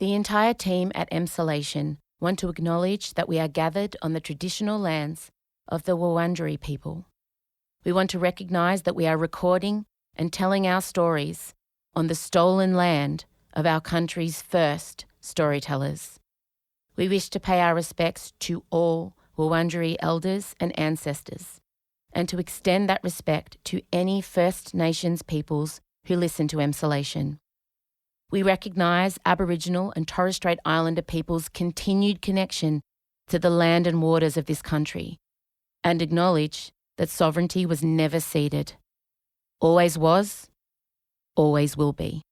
The entire team at Emsolation want to acknowledge that we are gathered on the traditional lands of the Wurundjeri people. We want to recognise that we are recording and telling our stories on the stolen land of our country's first storytellers. We wish to pay our respects to all Wurundjeri elders and ancestors, and to extend that respect to any First Nations peoples who listen to Emsolation. We recognise Aboriginal and Torres Strait Islander peoples' continued connection to the land and waters of this country, and acknowledge that sovereignty was never ceded. Always was, always will be.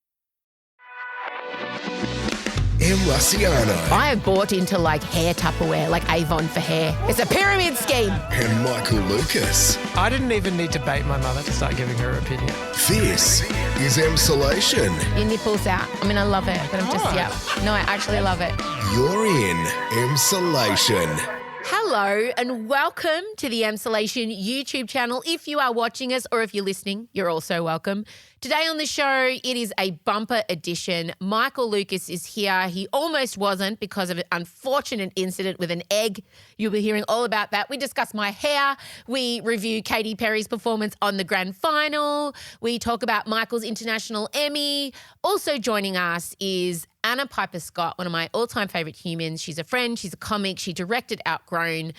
Russiano. I have bought into hair Tupperware, like Avon for hair. It's a pyramid scheme. And Michael Lucas. I didn't even need to bait my mother to start giving her opinion. This is Emsolation. Your nipples out. I mean, I love it, but I'm just, No, I actually love it. You're in Emsolation. Hello and welcome to the Emsolation YouTube channel. If you are watching us or if you're listening, you're also welcome. Today on the show, it is a bumper edition. Michael Lucas is here. He almost wasn't because of an unfortunate incident with an egg. You'll be hearing all about that. We discuss my hair. We review Katy Perry's performance on the grand final. We talk about Michael's international Emmy. Also joining us is Anna Piper-Scott, one of my all-time favourite humans. She's a friend. She's a comic. She directed Outgrown.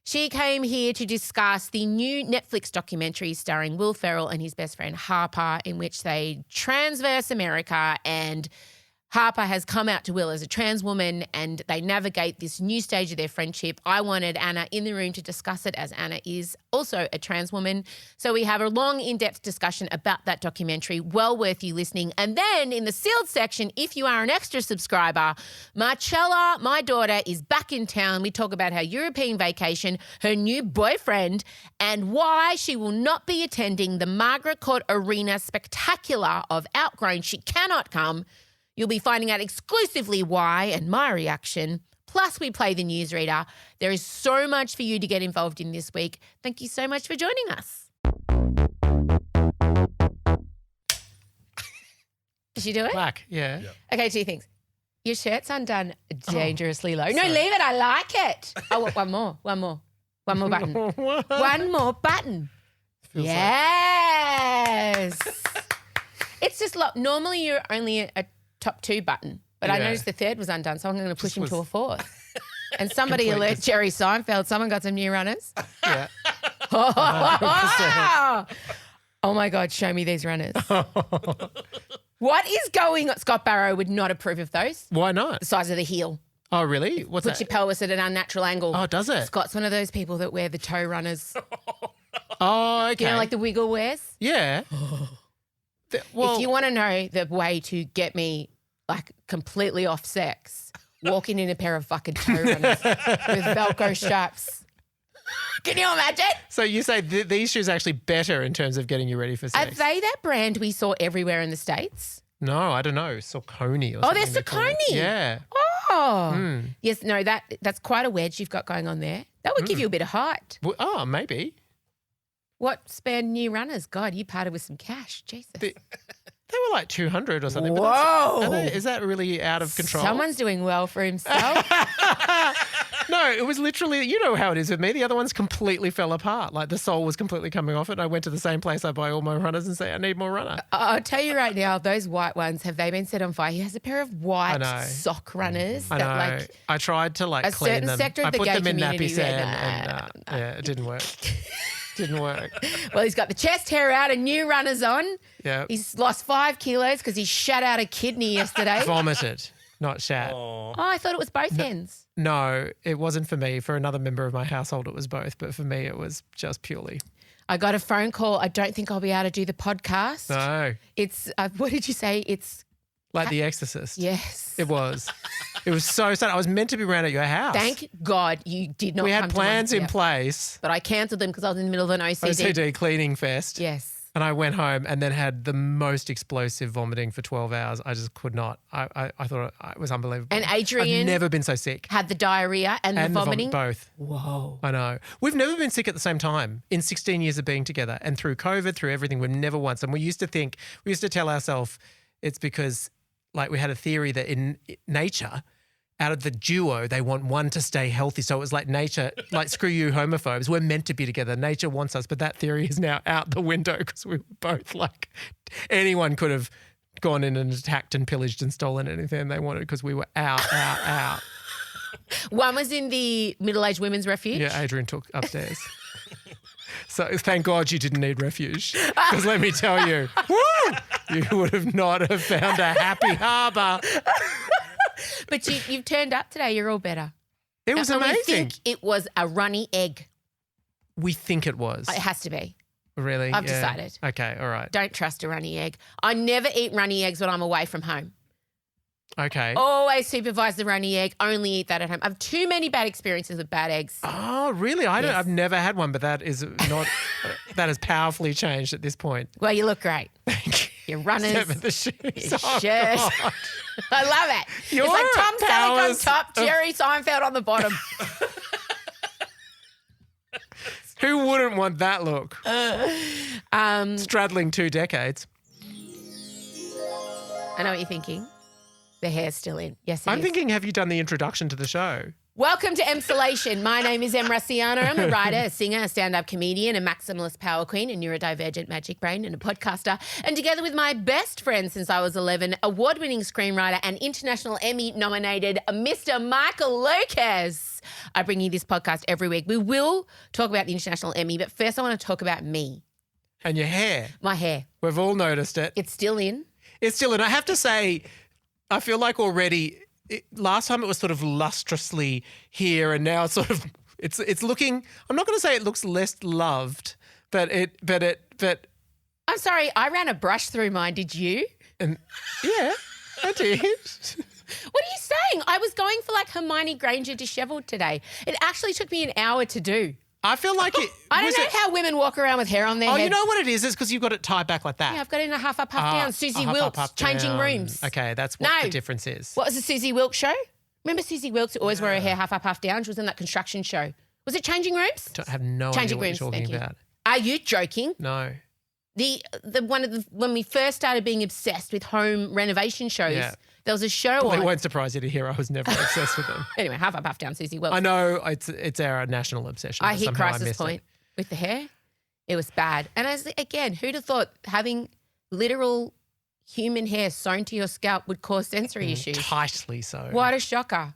She came here to discuss the new Netflix documentary starring Will Ferrell and his best friend Harper, in which they transverse America, and Harper has come out to Will as a trans woman and they navigate this new stage of their friendship. I wanted Anna in the room to discuss it, as Anna is also a trans woman. So we have a long, in-depth discussion about that documentary. Well worth you listening. And then in the sealed section, if you are an extra subscriber, Marcella, my daughter, is back in town. We talk about her European vacation, her new boyfriend, and why she will not be attending the Margaret Court Arena Spectacular of Outgrown. She cannot come. You'll be finding out exclusively why and my reaction. Plus, we play the newsreader. There is so much for you to get involved in this week. Thank you so much for joining us. Did you do it? Black, yeah. Okay, two things. Your shirt's undone dangerously low. No, leave it. I like it. Oh, one more button. One more button. Yes. It's just normally you're only a top two button, but I noticed the third was undone, so I'm going to push him to a fourth. And somebody alert Jerry Seinfeld, someone got some new runners. Yeah. Oh my God, show me these runners. What is going on? Scott Barrow would not approve of those. Why not? The size of the heel. Oh, really? What's Puts that? your pelvis at an unnatural angle. Oh, does it? Scott's one of those people that wear the toe runners. Oh, okay. You know, like the wiggle wears? Yeah. If you want to know the way to get me completely off sex, walking in a pair of fucking toe runners with Velcro straps. Can you imagine? So you say these shoes are actually better in terms of getting you ready for sex? Are they that brand we saw everywhere in the States? No, I don't know. Saucony or something. Oh, they're Saucony. Yeah. Oh. Yes, no, that's quite a wedge you've got going on there. That would give you a bit of height. Well, oh, maybe. What spanned new runners? God, you parted with some cash. Jesus. They were like 200 or something. Whoa. Is that really out of control? Someone's doing well for himself. No, it was literally, you know how it is with me. The other ones completely fell apart. Like the sole was completely coming off it. I went to the same place I buy all my runners and say, I need more runner. I'll tell you right now, those white ones, have they been set on fire? He has a pair of white sock runners. I know. I tried to clean them. A certain sector of the gay community. I put them in nappy sand and yeah, it didn't work. Didn't work. Well, he's got the chest hair out and new runners on. Yeah. He's lost 5 kilos because he shat out a kidney yesterday. Vomited, not shat. Oh, I thought it was both ends. No, it wasn't for me. For another member of my household, it was both. But for me, it was just purely. I got a phone call. I don't think I'll be able to do the podcast. No. It's, what did you say? It's like The Exorcist. Yes. It was. It was so sad. I was meant to be around at your house. Thank God you did not. We come had to plans mine. in place. But I cancelled them because I was in the middle of an OCD cleaning fest. Yes. And I went home and then had the most explosive vomiting for 12 hours. I just could not. I thought it was unbelievable. And Adrian I've never been so sick. had the diarrhea and the vomiting? Both. Whoa. I know. We've never been sick at the same time in 16 years of being together. And through COVID, through everything, we've never once. And we used to tell ourselves it's because like we had a theory that in nature, out of the duo, they want one to stay healthy. So it was like nature, like screw you homophobes, we're meant to be together. Nature wants us, but that theory is now out the window because we were both like, anyone could have gone in and attacked and pillaged and stolen anything they wanted because we were out. One was in the middle-aged women's refuge. Yeah, Adrian took upstairs. So thank God you didn't need refuge because let me tell you, woo, you would have not have found a happy harbour. But you've turned up today. You're all better. It was And amazing. we think it was a runny egg. We think it was. It has to be. Really? I've Yeah. decided. Okay, all right. Don't trust a runny egg. I never eat runny eggs when I'm away from home. Okay. Always supervise the runny egg. Only eat that at home. I have too many bad experiences with bad eggs. Oh, really? Yes. I've never had one, but that is not that has powerfully changed at this point. Well, you look great. Thank you. Your runners. Except for the shoes. Your Oh, shirt. God. I love it. Your It's like Tom Selleck on powers top, of- Jerry Seinfeld on the bottom. Who wouldn't want that look? Straddling 2 decades. I know what you're thinking. The hair's still in. Yes, it I'm is. thinking, have you done the introduction to the show? Welcome to Emsolation. My name is Em Rusciano. I'm a writer, a singer, a stand-up comedian, a maximalist power queen, a neurodivergent magic brain, and a podcaster. And together with my best friend since I was 11, award-winning screenwriter and international Emmy-nominated Mr. Michael Lucas, I bring you this podcast every week. We will talk about the International Emmy, but first I want to talk about me, And your hair. my hair. We've all noticed it. It's still in. It's still, and I have to say, I feel like already, last time it was sort of lustrously here, and now it's sort of, it's looking, I'm not going to say it looks less loved, but I'm sorry, I ran a brush through mine. Did you? and yeah, I did. What are you saying? I was going for like Hermione Granger disheveled today. It actually took me an hour to do. I feel like it. I don't was know it- how women walk around with hair on their Oh, head. you know what it is? It's because you've got it tied back like that. Yeah, I've got it in a half up, half down. Susie Up, Wilkes, up, changing down. rooms. Okay, that's what No. the difference is. What was the Susie Wilkes show? Remember Susie Wilkes who always wore her hair half up, half down? She was in that construction show. Was it Changing Rooms? I have no Changing idea Rooms, what you're thank talking you. about. Are you joking? No. When we first started being obsessed with home renovation shows, Yeah. there was a show Well, on. it won't surprise you to hear I was never obsessed with them. Anyway, half up, half down, Susie Wilkes. I know it's our national obsession. I but hit somehow crisis missed it. point with the hair. It was bad. And again, who'd have thought having literal human hair sewn to your scalp would cause sensory issues? Tightly so. What a shocker.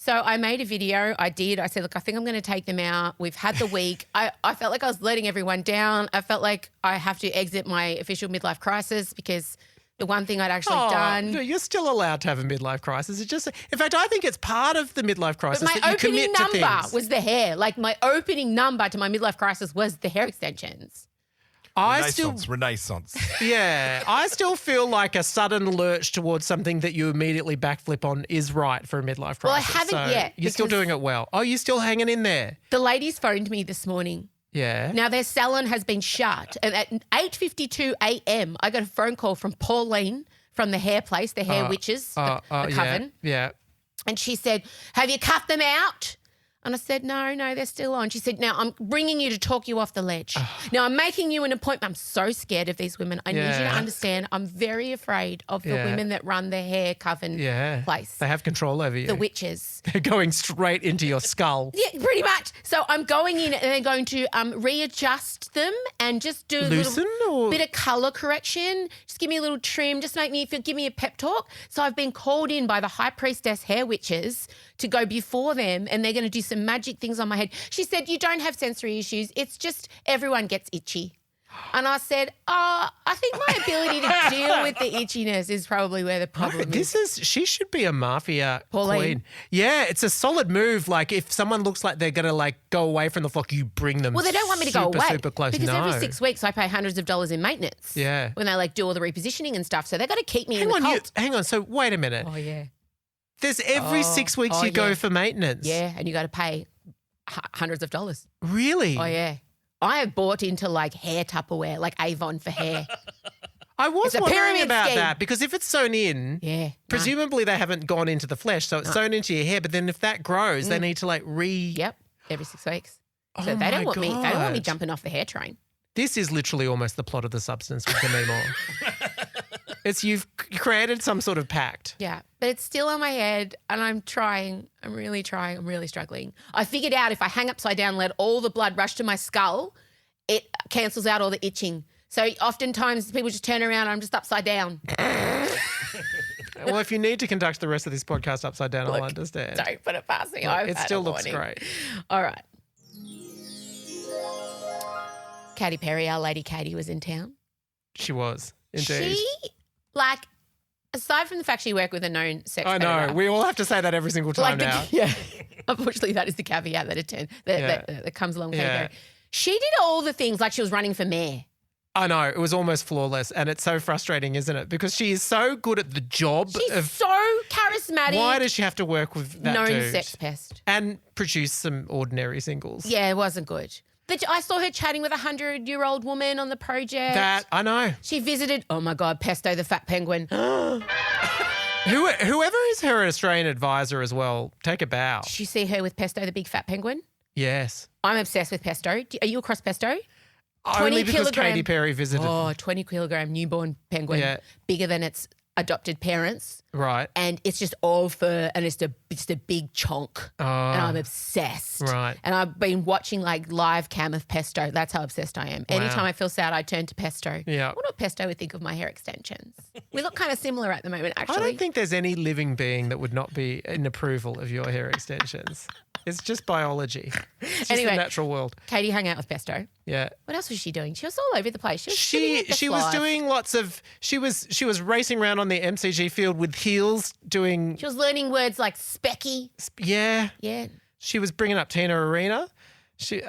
So I made a video. I said, look, I think I'm going to take them out. We've had the week. I felt like I was letting everyone down. I felt like I have to exit my official midlife crisis because the one thing I'd actually done. No, you're still allowed to have a midlife crisis. It's just, in fact, I think it's part of the midlife crisis But my that you opening commit to number things. was the hair. Like my opening number to my midlife crisis was the hair extensions. Renaissance. Yeah, I still feel like a sudden lurch towards something that you immediately backflip on is right for a midlife crisis. Well, I haven't So yet, You're still because- doing it well. Oh, you're still hanging in there. The ladies phoned me this morning. Yeah. Now their salon has been shut. And at 8:52 a.m., I got a phone call from Pauline from the hair place, the hair witches, the coven. Yeah. And she said, have you cut them out? And I said, no, they're still on. She said, now I'm bringing you to talk you off the ledge. Now I'm making you an appointment. I'm so scared of these women. I need you to Yeah. understand I'm very afraid of the Yeah. women that run the hair coven Yeah. place. They have control over you. The witches. They're going straight into your skull. Yeah, pretty much. So I'm going in and they're going to readjust them and just do a Loosen little or- bit of colour correction. Just give me a little trim. Just give me a pep talk. So I've been called in by the high priestess hair witches to go before them, and they're going to do some magic things on my head. She said, you don't have sensory issues. It's just everyone gets itchy. And I said, I think my ability to deal with the itchiness is probably where the problem is. She should be a mafia Pauline. queen. Yeah, it's a solid move. Like if someone looks like they're going to go away from the flock, you bring them Well, they don't want me to go super, away super close. because No. every 6 weeks I pay hundreds of dollars in maintenance. Yeah. When they do all the repositioning and stuff, so they got to keep me in the cult. Hang on. So wait a minute. Oh yeah, There's every 6 weeks you go for maintenance. yeah, and you got to pay hundreds of dollars. Really? Oh yeah, I have bought into like hair Tupperware, like Avon for hair. I was It's a wondering pyramid about scheme. that because if it's sewn in, Yeah, presumably they haven't gone into the flesh, so it's sewn into your hair. But then if that grows, they need to Yep, every 6 weeks. So Oh they don't my want me. They don't want me God. jumping off the hair train. This is literally almost the plot of The Substance with the meme. It's you've created some sort of pact. Yeah, but it's still on my head and I'm trying. I'm really trying. I'm really struggling. I figured out if I hang upside down and let all the blood rush to my skull, it cancels out all the itching. So oftentimes people just turn around and I'm just upside down. Well, if you need to conduct the rest of this podcast upside down, Look, I'll understand. Don't put it past me. Look, it still looks great. All right. Katy Perry, our lady Katy, was in town. She was, indeed. She, aside from the fact she worked with a known sex I know. predator, We all have to say that every single time now. Yeah. Unfortunately, that is the caveat that comes along with Hairdo. She did all the things like she was running for mayor. I know. It was almost flawless. And it's so frustrating, isn't it? Because she is so good at the job. She's so charismatic. Why does she have to work with that known dude? sex pest. And produce some ordinary singles. Yeah, it wasn't good. I saw her chatting with a 100-year-old woman on the project. That, I know. She visited, oh my God, Pesto the fat penguin. Whoever is her Australian advisor as well, take a bow. Did you see her with Pesto the big fat penguin? Yes. I'm obsessed with Pesto. Are you across Pesto? Only because Katy Perry visited. Oh, 20-kilogram newborn penguin. Yeah. Bigger than its adopted parents. Right. And it's just all fur and it's a big chonk. Oh. And I'm obsessed. Right. And I've been watching live cam of Pesto. That's how obsessed I am. Wow. Anytime I feel sad, I turn to Pesto. Yeah. I wonder what Pesto would think of my hair extensions. We look kind of similar at the moment, actually. I don't think there's any living being that would not be in approval of your hair extensions. It's just biology. It's just Anyway, the natural world. Katy hung out with Pesto. Yeah. What else was she doing? She was all over the place. She was doing lots of she was racing around on the MCG field with heels doing She was learning words like specky. yeah. Yeah. She was bringing up Tina Arena. It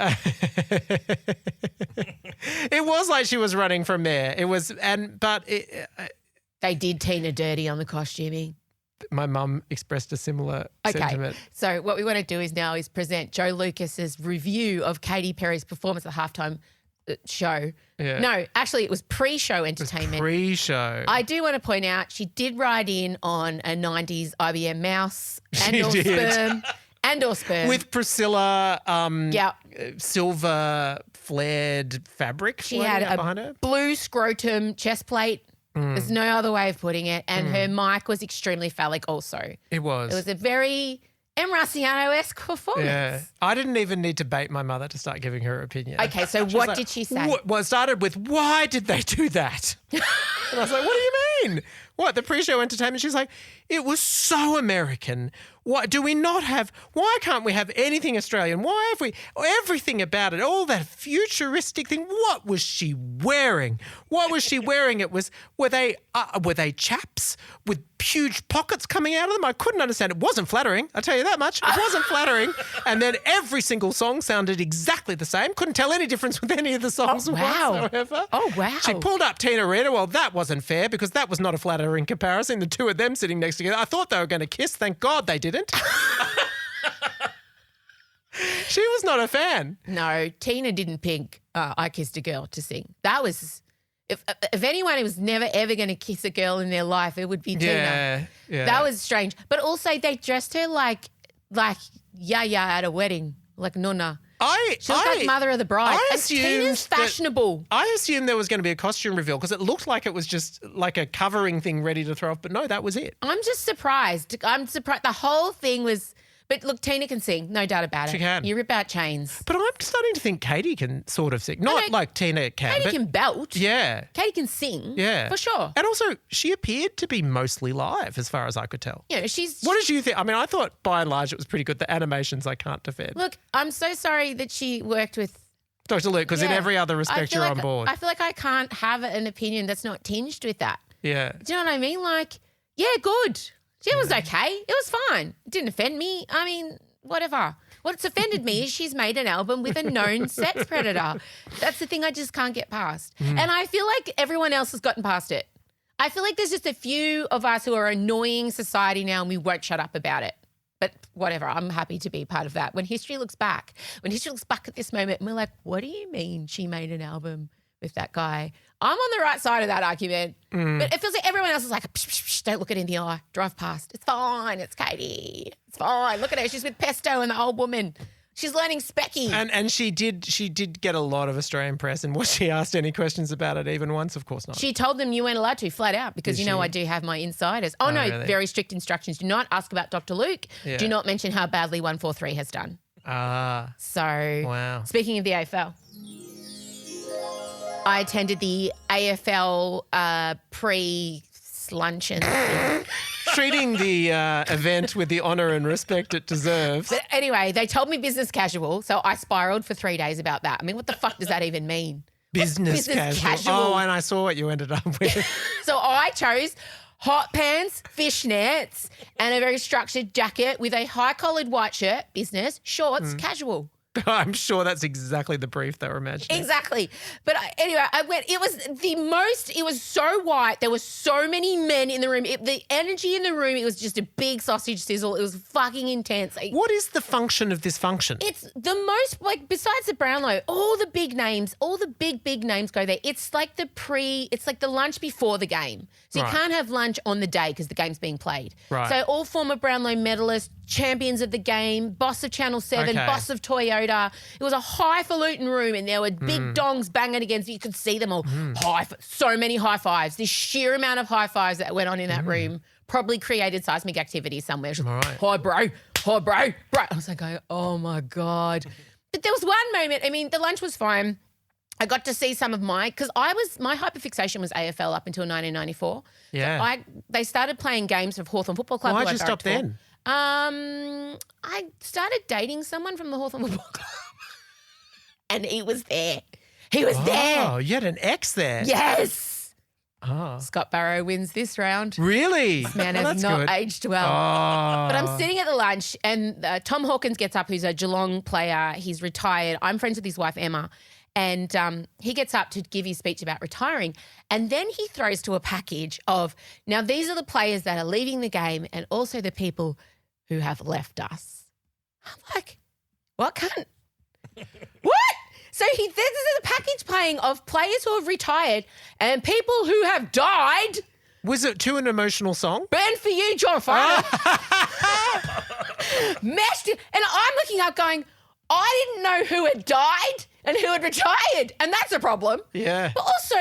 was like she was running for mayor. It was They did Tina dirty on the costuming. my mum expressed a similar sentiment. So what we want to do now is present Joe Lucas's review of Katy Perry's performance at the halftime show. Yeah. No, actually it was pre-show entertainment. Pre-show. I do want to point out she did ride in on a 90s IBM mouse She did. or sperm. With Priscilla yeah. silver flared fabric She floating had out a behind her. blue scrotum chest plate. There's no other way of putting it. And her mic was extremely phallic also. It was. It was a very Raciano-esque performance. Yeah. I didn't even need to bait my mother to start giving her opinion. Okay, so She was what like, did she say? Well, it started with, why did they do that? And I was like, what do you mean? What, the pre-show entertainment? She's like, it was so American. What do we not have? Why can't we have anything Australian? Why have we everything about it? All that futuristic thing. What was she wearing? What was she wearing? Were they chaps with huge pockets coming out of them? I couldn't understand. It wasn't flattering. I tell you that much. It wasn't flattering. And then every single song sounded exactly the same. Couldn't tell any difference with any of the songs whatsoever. Oh, wow. She pulled up Tina Arena. Well, that wasn't fair because that was not a flattering comparison. The two of them sitting next together. I thought they were going to kiss. Thank God they didn't. She was not a fan. No, Tina didn't pick I Kissed a Girl to sing. That was, if anyone was never ever going to kiss a girl in their life, it would be Tina. Yeah. That was strange. But also they dressed her like Yaya at a wedding, like Nonna. She looked like Mother of the Bride. And Tina's fashionable. I assumed there was going to be a costume reveal because it looked like it was just like a covering thing ready to throw off. But no, that was it. I'm just surprised. I'm surprised. The whole thing was, but look, Tina can sing, no doubt about it. She can. You rip out chains. But I'm starting to think Katy can sort of sing. Not like Tina can. Katy but can belt. Yeah. Katy can sing. Yeah. For sure. And also, she appeared to be mostly live as far as I could tell. You know, she's. What did you think? I mean, I thought by and large it was pretty good. The animations I can't defend. Look, I'm so sorry that she worked with Dr. Luke, because in every other respect you're on board. I feel like I can't have an opinion that's not tinged with that. Yeah. Do you know what I mean? Like, yeah, good. It was okay. It was fine. It didn't offend me. I mean, whatever. What's offended me is she's made an album with a known sex predator. That's the thing I just can't get past. And I feel like everyone else has gotten past it. I feel like there's just a few of us who are annoying society now and we won't shut up about it. But whatever, I'm happy to be part of that. When history looks back at this moment and we're like, what do you mean she made an album with that guy? I'm on the right side of that argument. But it feels like everyone else is like, psh, psh, psh, don't look it in the eye, drive past. It's fine, it's Katy. It's fine. Look at her, she's with Pesto and the old woman. She's learning specky. And she did get a lot of Australian press. And was she asked any questions about it even once? Of course not. She told them you weren't allowed to, flat out, because Did you know she? I do have my insiders. Oh, no, really? very strict instructions. Do not ask about Dr. Luke. Yeah. Do not mention how badly 143 has done. Ah, So, wow. speaking of the AFL, I attended the AFL pre-luncheon. Treating the event with the honour and respect it deserves. But anyway, they told me business casual, so I spiraled for 3 days about that. I mean, what the fuck does that even mean? Business casual. Oh, and I saw what you ended up with. So I chose hot pants, fishnets, and a very structured jacket with a high-collared white shirt, business, shorts, casual. I'm sure that's exactly the brief they were imagining. Exactly. But anyway, I went, it was so white. There were so many men in the room. The energy in the room, it was just a big sausage sizzle. It was fucking intense. What is the function of this function? It's the most, besides the Brownlow, all the big names go there. It's like the lunch before the game. So you Right. can't have lunch on the day because the game's being played. Right. So all former Brownlow medalists, champions of the game, boss of Channel 7, Okay. boss of Toyota. It was a highfalutin room and there were big dongs banging against you. You could see them all. So many high fives. This sheer amount of high fives that went on in that room probably created seismic activity somewhere. Just, Right. Hi, bro. I was like, oh my God. But there was one moment, I mean, the lunch was fine. I got to see some of my hyperfixation was AFL up until 1994. Yeah. So they started playing games of Hawthorn Football Club. Why'd who I you stop barracked for. then? I started dating someone from the Hawthorn Football Club. And he was there. He was there. Oh, you had an ex there. Yes. Oh. Scott Barrow wins this round. Really? Man Oh, has that's not good. aged well. Oh. But I'm sitting at the lunch and Tom Hawkins gets up, who's a Geelong player. He's retired. I'm friends with his wife, Emma. And he gets up to give his speech about retiring. And then he throws to a package of, now these are the players that are leaving the game and also the people who have left us. I'm like, what cunt? What? So this is a package playing of players who have retired and people who have died. Was it to an emotional song? Burn for you, John Farnham. Meshed it. And I'm looking up going, I didn't know who had died and who had retired. And that's a problem. Yeah. But also,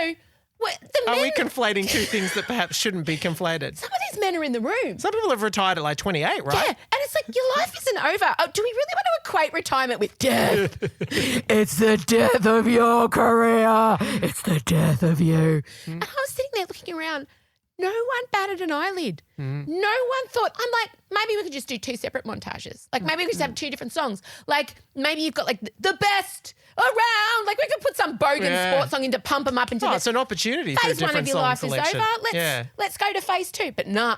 the men, Are we conflating two things that perhaps shouldn't be conflated? some of these men are in the room. Some people have retired at like 28, right? Yeah, and it's like, your life isn't over. Oh, do we really want to equate retirement with death? It's the death of your career. It's the death of you. And I was sitting there looking around. No one batted an eyelid. No one thought, I'm like, maybe we could just do two separate montages. Like maybe we could just have two different songs. Like maybe you've got like the best around. Like we could put some bogan sports song in to pump them up into It's an opportunity for a phase one different of your song life selection. is over. Let's go to phase two. But nah,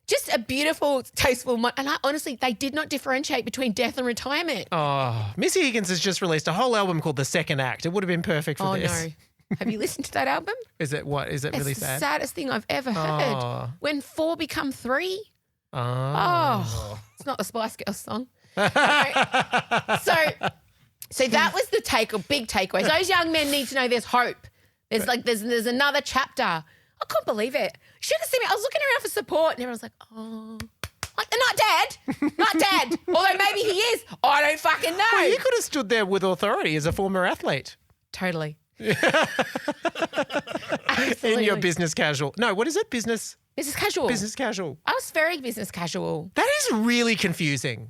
just a beautiful, tasteful. And honestly, they did not differentiate between death and retirement. Oh, Missy Higgins has just released a whole album called The Second Act. It would have been perfect for this. No. Have you listened to that album? Is it what? Is it really It's the sad? saddest thing I've ever heard. Oh. When 4 become 3. Oh. Oh, it's not the Spice Girls song. Okay. So that was the big takeaway. Those young men need to know there's hope. There's another chapter. I couldn't believe it. You should have seen me. I was looking around for support and everyone was like, oh. Like, they're not dead. Not dead. Although maybe he is. I don't fucking know. Well, you could have stood there with authority as a former athlete. Totally. In your business casual. No, what is it? Business casual. Business casual. I was very business casual. That is really confusing.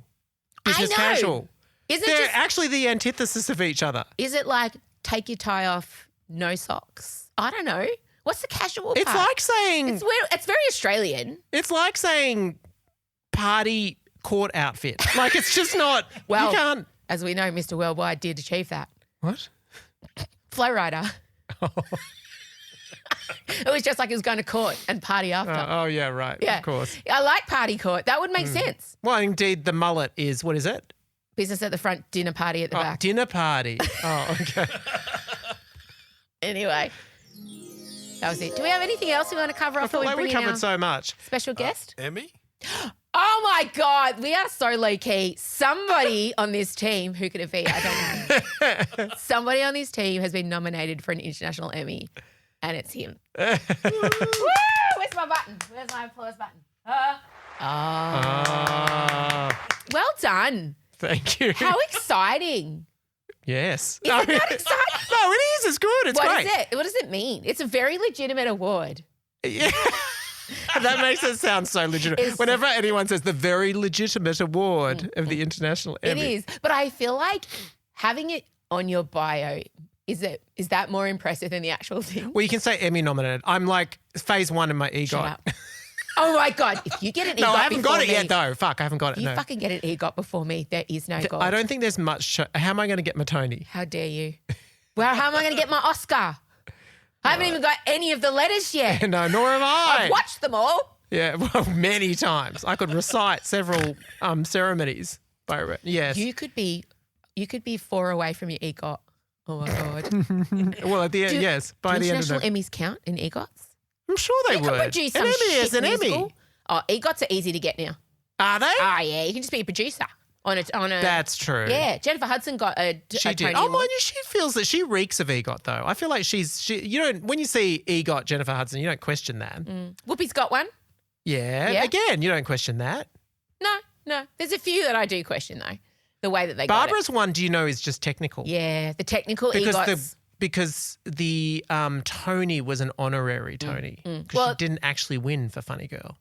Business I know. casual. Is it They're just, actually the antithesis of each other. is it like take your tie off, no socks? I don't know. What's the casual It's part? like saying It's very Australian. it's like saying party court outfit. Like it's just not. Well, you can't. As we know, Mr. Worldwide did achieve that. What? Flow Rider. It was just like he was going to court and party after. Oh yeah, right. Yeah. Of course. I like party court. That would make sense. Well, indeed, the mullet is what is it? Business at the front, dinner party at the back. Dinner party. Oh, okay. Anyway, that was it. Do we have anything else we want to cover I off feel before we like bring we in our covered so much. special guest? Emmy? Oh my God, we are so low key. Somebody on this team, who could it be? I don't know. Somebody on this team has been nominated for an international Emmy, and it's him. Woo! Where's my button? Where's my applause button? Well done. Thank you. How exciting. Yes. Is it not exciting? No, it is. It's good. It's What great. is it? What does it mean? It's a very legitimate award. Yeah. That makes it sound so legitimate. Whenever anyone says the very legitimate award of the International Emmy. It is. But I feel like having it on your bio, is that more impressive than the actual thing? Well, you can say Emmy nominated. I'm like phase 1 in my EGOT. Shut up. Oh my God. If you get an EGOT No, I haven't got it me, yet though. Fuck, I haven't got it. If you No. fucking get an EGOT before me, there is no God. I don't think there's much. How am I going to get my Tony? How dare you? Well, how am I going to get my Oscar? I haven't even got any of the letters yet. No, nor have I. I've watched them all. Yeah, well, many times. I could recite several ceremonies. Yes. You could be 4 away from your EGOT. Oh my God. Well, at the end, yes. By Do the end of international November. Emmys count in EGOTs? I'm sure they You would. can produce an some Emmy shit is an musical. Emmy. Oh, EGOTs are easy to get now. Are they? Oh yeah, you can just be a producer on a. That's true. Yeah, Jennifer Hudson got a She did. Tony Oh, Award. mind you, she feels that she reeks of EGOT though. I feel like you don't, when you see EGOT Jennifer Hudson, you don't question that. Whoopi's got one. Yeah. Again, you don't question that. No. There's a few that I do question though. The way that they got Barbara's one, do you know, is just technical? it. Yeah, the technical Because EGOTs. because the Tony was an honorary Tony because Well- she didn't actually win for Funny Girl.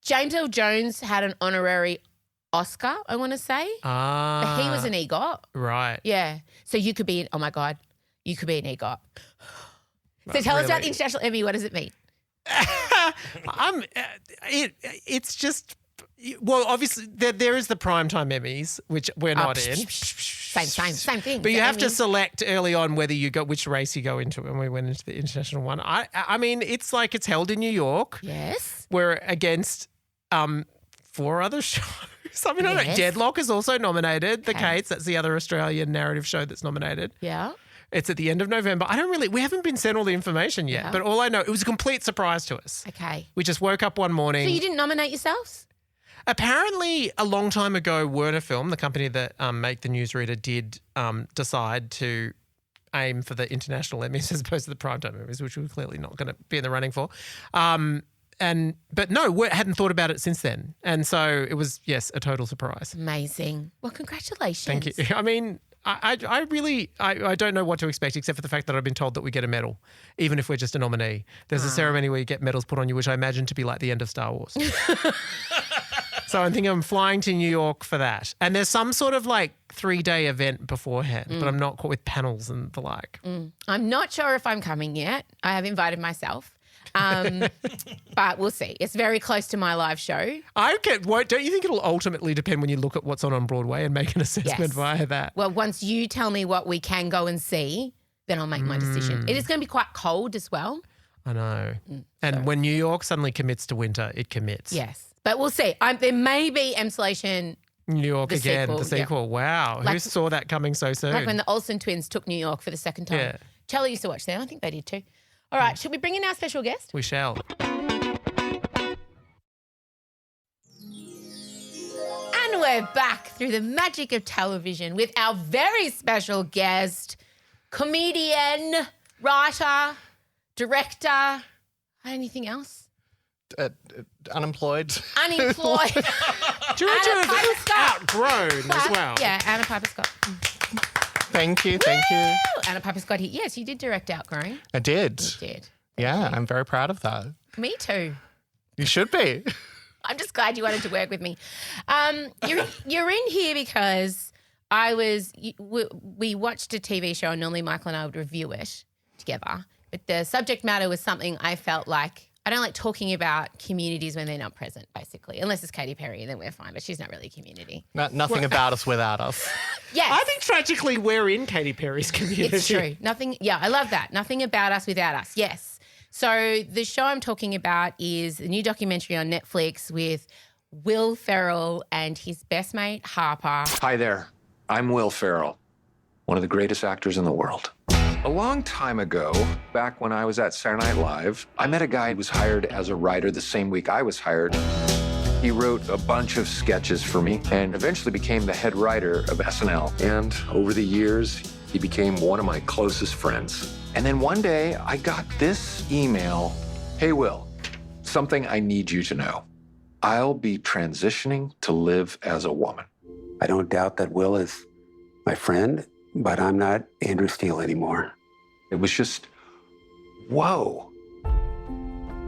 James L. Jones had an honorary Oscar, I want to say. But he was an EGOT. Right. Yeah. So you could be, oh my God, you could be an EGOT. So tell us about the International Emmy. What does it mean? It's just, well, obviously there is the primetime Emmys, which we're not in. Same thing. But you The have to Emmys. select early on whether you go which race you go into, and we went into the international one. I mean, it's like it's held in New York. Yes. We're against 4 other shows. I mean, I don't know. Yes. Deadlock is also nominated. The Okay. Kates, that's the other Australian narrative show that's nominated. Yeah. It's at the end of November. We haven't been sent all the information yet, Yeah. but all I know, it was a complete surprise to us. Okay. We just woke up one morning. So you didn't nominate yourselves? Apparently, a long time ago, Werner Film, the company that make the newsreader, did decide to aim for the international Emmys as opposed to the primetime Emmys, which we're clearly not going to be in the running for. But no, we hadn't thought about it since then. And so it was, yes, a total surprise. Amazing. Well, congratulations. Thank you. I mean, I really don't know what to expect except for the fact that I've been told that we get a medal, even if we're just a nominee. There's a ceremony where you get medals put on you, which I imagine to be like the end of Star Wars. So I'm thinking I'm flying to New York for that. And there's some sort of like 3-day event beforehand, but I'm not caught with panels and the like. I'm not sure if I'm coming yet. I have invited myself. But we'll see. It's very close to my live show. Don't you think it'll ultimately depend when you look at what's on Broadway and make an assessment Yes. via that? Well, once you tell me what we can go and see, then I'll make my decision. It is going to be quite cold as well. I know. And when New York suddenly commits to winter, it commits. Yes. But we'll see. There may be Emsolation New York The again, sequel, the sequel. Wow. Who Like- saw that coming so soon? like when the Olsen twins took New York for the second time. Yeah. Charlie used to watch them. I think they did too. All right. Should we bring in our special guest? We shall. And we're back through the magic of television with our very special guest, comedian, writer, director, anything else? Unemployed. Unemployed. Do you Anna reckon Piper it's Scott. outgrown as well? Yeah, Anna Piper Scott. Thank you. Woo! Anna Piper Scott here. Yes, you did direct Outgrown. I did. You did. Yeah, I'm very proud of that. Me too. You should be. I'm just glad you wanted to work with me. You're in here because we watched a TV show and normally Michael and I would review it together. But the subject matter was something I felt like I don't like talking about communities when they're not present, basically. Unless it's Katy Perry, then we're fine. But she's not really a community. Nothing about us without us. Yes. I think tragically we're in Katy Perry's community. It's true. Nothing. Yeah, I love that. Nothing about us without us. Yes. So the show I'm talking about is a new documentary on Netflix with Will Ferrell and his best mate Harper. Hi there. I'm Will Ferrell, one of the greatest actors in the world. A long time ago, back when I was at Saturday Night Live, I met a guy who was hired as a writer the same week I was hired. He wrote a bunch of sketches for me and eventually became the head writer of SNL. And over the years, he became one of my closest friends. And then one day, I got this email. Hey, Will, something I need you to know. I'll be transitioning to live as a woman. I don't doubt that Will is my friend, but I'm not Andrew Steele anymore. It was just, whoa.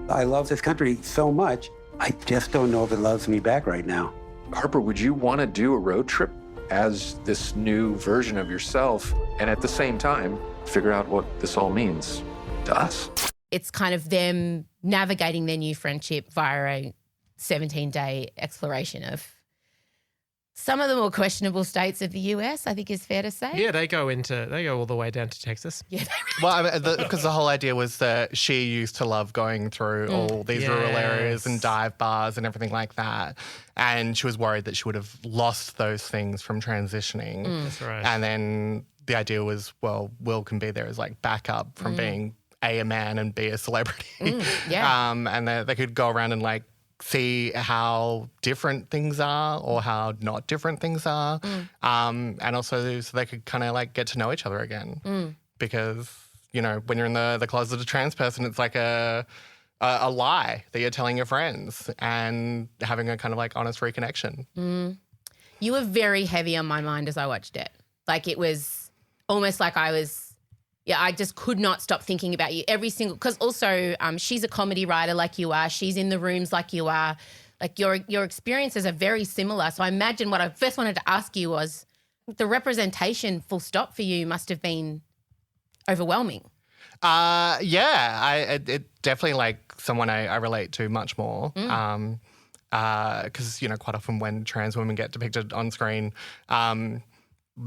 I love this country so much, I just don't know if it loves me back right now. Harper, would you want to do a road trip as this new version of yourself and at the same time figure out what this all means to us? It's kind of them navigating their new friendship via a 17-day exploration of some of the more questionable states of the US, I think is fair to say. Yeah, they go all the way down to Texas. Yeah, Well, because the whole idea was that she used to love going through all these rural areas and dive bars and everything like that. And she was worried that she would have lost those things from transitioning. That's right. And then the idea was, well, Will can be there as like backup from being a man and be a celebrity. yeah. And they could go around and like see how different things are or how not different things are. And also so they could kind of like get to know each other again. Because, you know, when you're in the closet of a trans person, it's like a lie that you're telling your friends and having a kind of like honest reconnection. You were very heavy on my mind as I watched it. Like it was almost like I just could not stop thinking about you every single, because also she's a comedy writer like you are. She's in the rooms like you are. Like your experiences are very similar. So I imagine what I first wanted to ask you was the representation full stop for you must have been overwhelming. It definitely like someone I relate to much more. Because, you know, quite often when trans women get depicted on screen,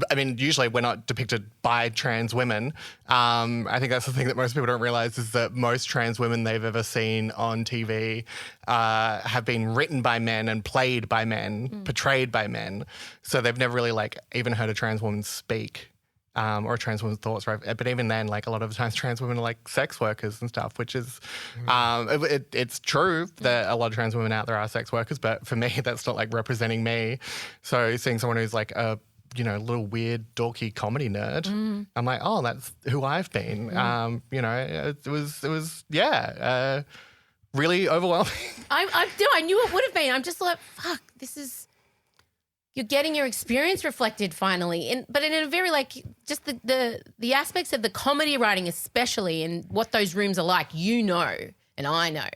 I mean, usually we're not depicted by trans women. I think that's the thing that most people don't realise is that most trans women they've ever seen on TV have been written by men and played by men, portrayed by men. So they've never really like even heard a trans woman speak or a trans woman's thoughts. Right? But even then, like a lot of the times trans women are like sex workers and stuff, which is, it's true that a lot of trans women out there are sex workers, but for me, that's not like representing me. So seeing someone who's like a little weird, dorky comedy nerd. I'm like, oh, that's who I've been. It was really overwhelming. I knew it would have been. I'm just like, fuck, you're getting your experience reflected finally. But in a very like, just the aspects of the comedy writing especially and what those rooms are like, you know, and I know,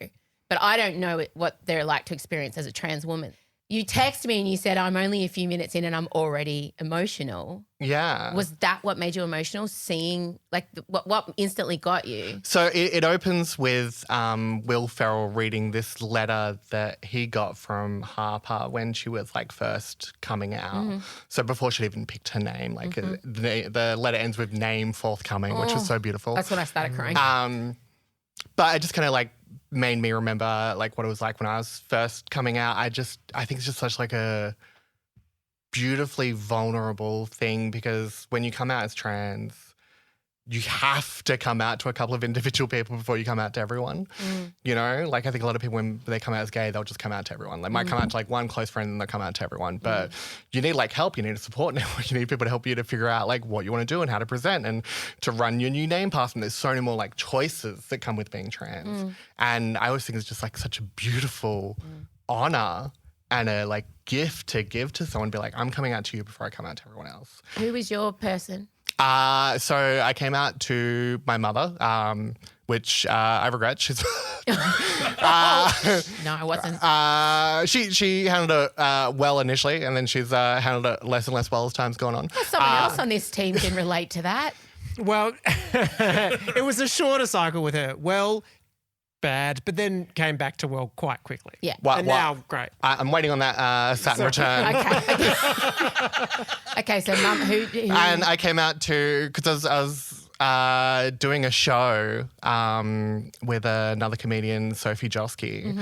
but I don't know what they're like to experience as a trans woman. You text me and you said, I'm only a few minutes in and I'm already emotional. Yeah. Was that what made you emotional, seeing like what instantly got you? So it opens with Will Ferrell reading this letter that he got from Harper when she was like first coming out. So before she'd even picked her name, like the letter ends with name forthcoming, which was so beautiful. That's when I started crying. But it just kind of like made me remember like what it was like when I was first coming out. I think it's just such like a beautifully vulnerable thing because when you come out as trans, you have to come out to a couple of individual people before you come out to everyone. You know, like I think a lot of people when they come out as gay, they'll just come out to everyone. They might come out to like one close friend and they'll come out to everyone. But you need like help. You need a support network. You need people to help you to figure out like what you want to do and how to present and to run your new name past them. There's so many more like choices that come with being trans. And I always think it's just like such a beautiful honor and a like gift to give to someone. Be like, I'm coming out to you before I come out to everyone else. Who was your person? So I came out to my mother, which I regret. She's No, I wasn't. She handled it well initially, and then she's handled it less and less well as time's gone on. Someone else on this team can relate to that. Well, it was a shorter cycle with her. Well, bad, but then came back to well quite quickly. Yeah. Now, great. I'm waiting on that Saturn return. Okay, so Mum, who? And I came out to, because I was doing a show with another comedian, Sophie Josky.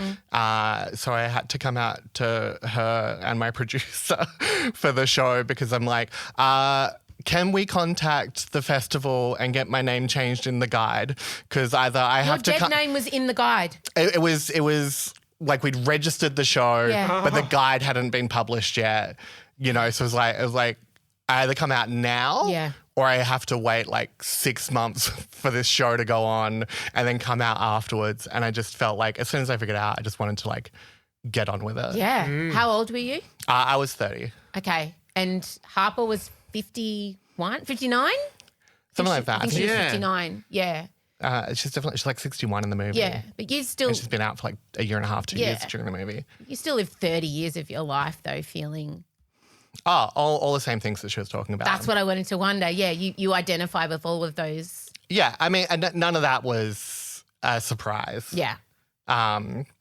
So I had to come out to her and my producer for the show because I'm like, can we contact the festival and get my name changed in the guide? Because either I have to... Your dead name was in the guide. It was like we'd registered the show, but the guide hadn't been published yet. You know, so it was like I either come out now or I have to wait like 6 months for this show to go on and then come out afterwards. And I just felt like as soon as I figured it out, I just wanted to like get on with it. Yeah. How old were you? I was 30. Okay. And Harper was 59? Something like that. I think she was Yeah. 59. Yeah. She's like 61 in the movie. Yeah. But you still, And she's been out for like a year and a half, 2 years during the movie. you still live 30 years of your life though feeling. Oh, all the same things that she was talking about. That's what I wanted to wonder. Yeah, you identify with all of those. Yeah, I mean, and none of that was a surprise. Yeah.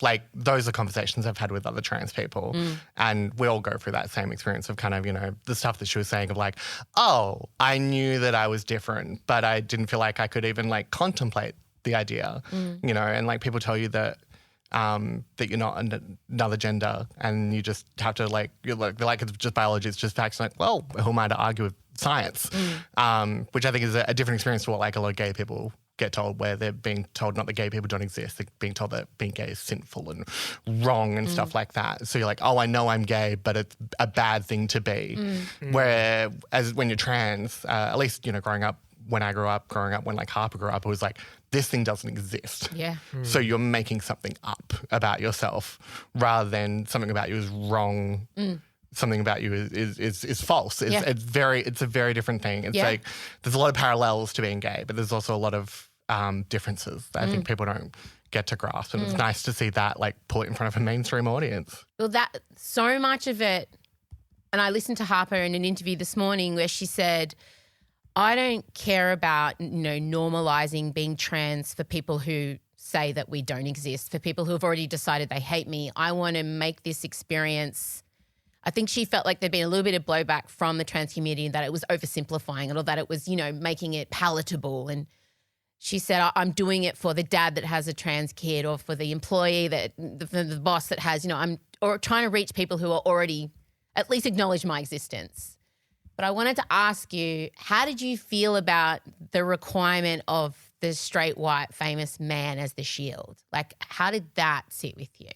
Like those are conversations I've had with other trans people, and we all go through that same experience of kind of, the stuff that she was saying of like, oh, I knew that I was different, but I didn't feel like I could even like contemplate the idea, and like people tell you that that you're not another gender and you just have to like, you're like it's just biology, it's just facts. Like, well, who am I to argue with science? Which I think is a different experience to what like a lot of gay people get told, where they're being told not that gay people don't exist, they're being told that being gay is sinful and wrong and stuff like that. So you're like, oh, I know I'm gay, but it's a bad thing to be. Whereas when you're trans, at least, growing up, when like Harper grew up, it was like, this thing doesn't exist. Yeah. So you're making something up about yourself rather than something about you is wrong. Something about you is false. It's a very different thing. It's like there's a lot of parallels to being gay, but there's also a lot of differences that I think people don't get to grasp. And it's nice to see that like put in front of a mainstream audience. Well, that so much of it, and I listened to Harper in an interview this morning where she said, I don't care about, normalizing being trans for people who say that we don't exist, for people who have already decided they hate me. I want to make this experience. I think she felt like there'd been a little bit of blowback from the trans community that it was oversimplifying it, or that it was, making it palatable. And she said, I'm doing it for the dad that has a trans kid, or for the employee the boss that has, or trying to reach people who are already at least acknowledge my existence. But I wanted to ask you, how did you feel about the requirement of the straight, white, famous man as the shield? Like, how did that sit with you?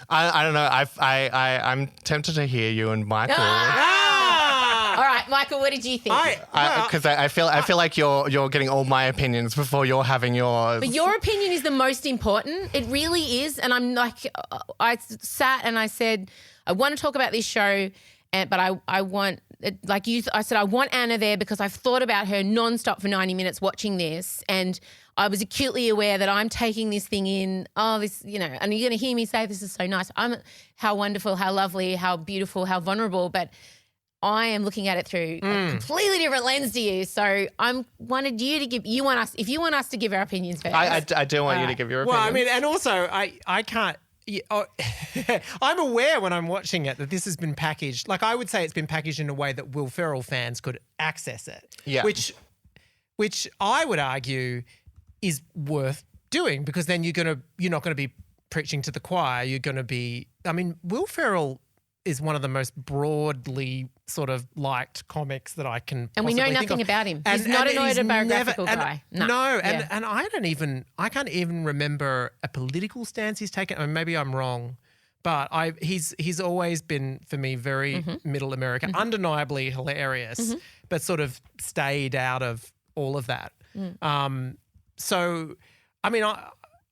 I don't know. I'm tempted to hear you and Michael. All right, Michael, what did you think? Because I feel like you're getting all my opinions before you're having yours. But your opinion is the most important. It really is. And I'm like, I sat and I said, I want to talk about this show, but I want, like you, I said, I want Anna there because I've thought about her nonstop for 90 minutes watching this, and I was acutely aware that I'm taking this thing in, and you're going to hear me say this is so nice. How wonderful, how lovely, how beautiful, how vulnerable, but I am looking at it through a completely different lens to you. So wanted you to if you want us to give our opinions first. I do want you to give your opinion. Well, I mean, and also I can't. I'm aware when I'm watching it that this has been packaged. Like I would say, it's been packaged in a way that Will Ferrell fans could access it. Yeah. Which I would argue is worth doing, because then you're not going to be preaching to the choir. You're going to be. I mean, Will Ferrell is one of the most broadly sort of liked comics that I can. And we know nothing about him. He's not an autobiographical guy. No, and I can't even remember a political stance he's taken. I mean, maybe I'm wrong, but he's always been for me very middle America, undeniably hilarious, but sort of stayed out of all of that. So, I mean,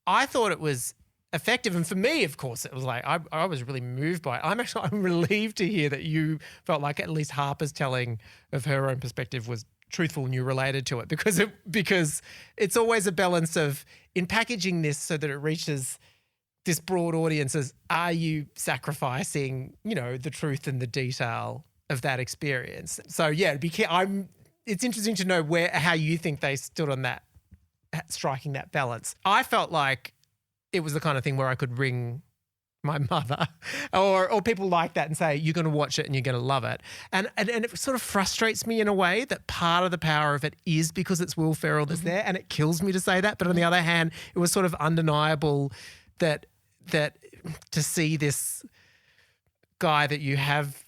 I thought it was effective, and for me, of course, it was like I was really moved by it. I'm relieved to hear that you felt like at least Harper's telling of her own perspective was truthful and you related to it, because it's always a balance of, in packaging this so that it reaches this broad audience, are you sacrificing the truth and the detail of that experience? So yeah, it's interesting to know how you think they stood on that, striking that balance. I felt like it was the kind of thing where I could ring my mother or people like that and say, you're going to watch it and you're going to love it. And it sort of frustrates me in a way that part of the power of it is because it's Will Ferrell that's there, and it kills me to say that. But on the other hand, it was sort of undeniable that to see this guy that you have,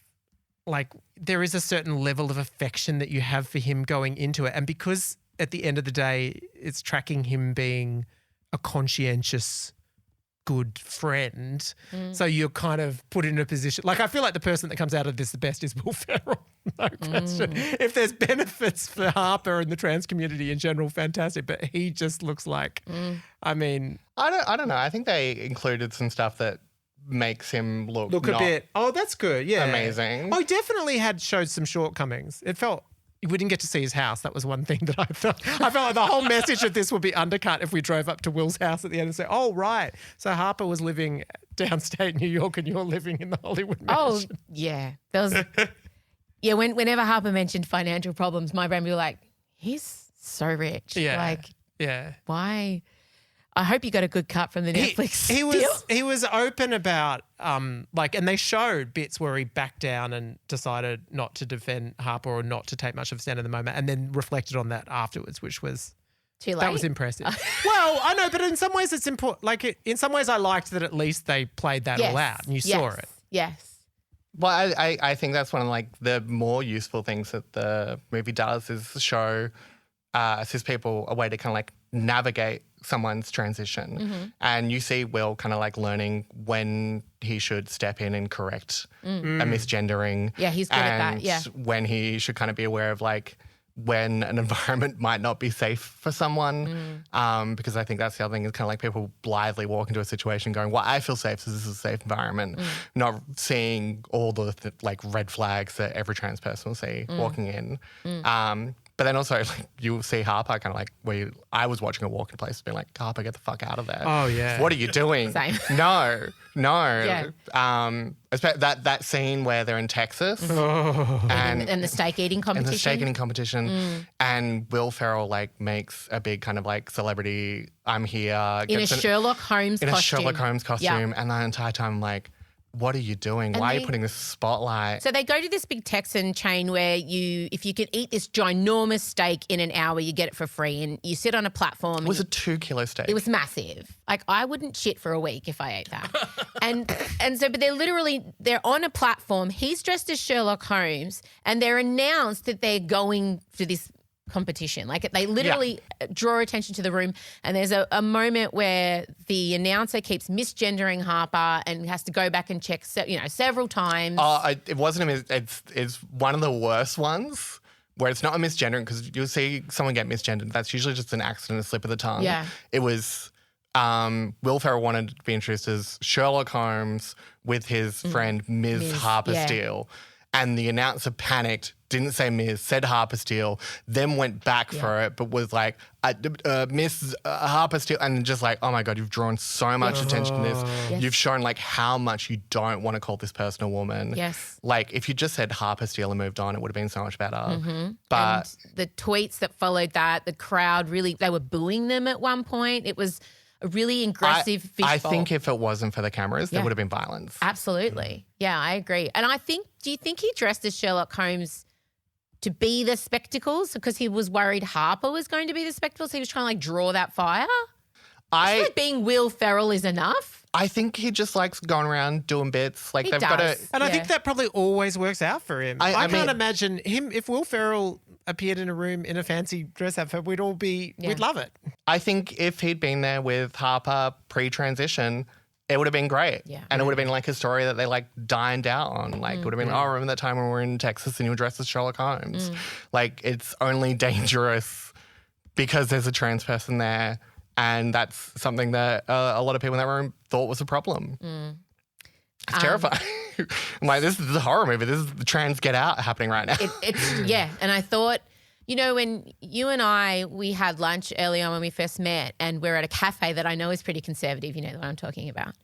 like, there is a certain level of affection that you have for him going into it. And because at the end of the day, it's tracking him being a conscientious, good friend. So you're kind of put in a position. Like, I feel like the person that comes out of this the best is Will Ferrell. No question. If there's benefits for Harper and the trans community in general, fantastic. But he just looks like, I mean. I don't know. I think they included some stuff that makes him look a not bit. Oh, that's good. Yeah, amazing. Oh, he definitely showed some shortcomings. It felt we didn't get to see his house. That was one thing that I felt. I felt like the whole message of this would be undercut if we drove up to Will's house at the end and say, "Oh, right, so Harper was living downstate New York and you're living in the Hollywood mansion." Oh, yeah. There was, yeah. Whenever Harper mentioned financial problems, my brain would be like, "He's so rich. Yeah, Why?" I hope you got a good cut from the Netflix deal. He was open about and they showed bits where he backed down and decided not to defend Harper or not to take much of a stand in the moment, and then reflected on that afterwards, which was too late. That was impressive. Well, I know, but in some ways it's important. In some ways I liked that at least they played that all out and you saw it. Yes. Well, I think that's one of the more useful things that the movie does is show assist people a way to kind of navigate someone's transition. Mm-hmm. And you see Will kind of learning when he should step in and correct a misgendering. Yeah, he's good at that, yeah. When he should kind of be aware of when an environment might not be safe for someone. Because I think that's the other thing is kind of people blithely walk into a situation going, well, I feel safe, so this is a safe environment. Not seeing all the red flags that every trans person will see walking in. But then also, you'll see Harper kind of where I was watching her walk in places being like, Harper, get the fuck out of there. Oh, yeah. What are you doing? Same. No. Yeah. That scene where they're in Texas And the steak eating competition. and the steak eating competition, and Will Ferrell makes a big kind of in celebrity, I'm here. a Sherlock Holmes in costume. a Sherlock Holmes costume. And the entire time I'm what are you doing? Why are you putting this spotlight? So they go to this big Texan chain where if you could eat this ginormous steak in an hour, you get it for free, and you sit on a platform. It was a 2 kilo steak. It was massive. I wouldn't shit for a week if I ate that. But they're on a platform. He's dressed as Sherlock Holmes, and they're announced that they're going to this competition. They literally draw attention to the room, and there's a moment where the announcer keeps misgendering Harper and has to go back and check several times. It wasn't it's one of the worst ones where it's not a misgendering, because you'll see someone get misgendered. That's usually just an accident, a slip of the tongue. Yeah. It was Will Ferrell wanted to be introduced as Sherlock Holmes with his friend Ms. Harper Steele. And the announcer panicked, didn't say Ms., said Harper Steele, then went back for it, but was Miss Harper Steele, and just oh my God, you've drawn so much attention to this. Yes. You've shown how much you don't want to call this person a woman. Yes. If you just said Harper Steele and moved on, it would have been so much better. Mm-hmm. But and the tweets that followed that, the crowd they were booing them at one point. It was a really aggressive fishbowl. I think if it wasn't for the cameras, there would have been violence. Absolutely. Yeah, I agree. And do you think he dressed as Sherlock Holmes to be the spectacles because he was worried Harper was going to be the spectacles? He was trying to draw that fire? I feel like being Will Ferrell is enough. I think he just likes going around doing bits. He does. And I think that probably always works out for him. I can't imagine him, if Will Ferrell appeared in a room in a fancy dress outfit, we'd love it. I think if he'd been there with Harper pre-transition, it would have been great. Yeah. And it would have been a story that they dined out on. It would have been, remember that time when we were in Texas and you were dressed as Sherlock Holmes. It's only dangerous because there's a trans person there, and that's something that a lot of people in that room thought was a problem. It's terrifying. I'm this is a horror movie. This is the trans Get Out happening right now. And I thought, when you and we had lunch early on when we first met, and we're at a cafe that I know is pretty conservative, you know what I'm talking about.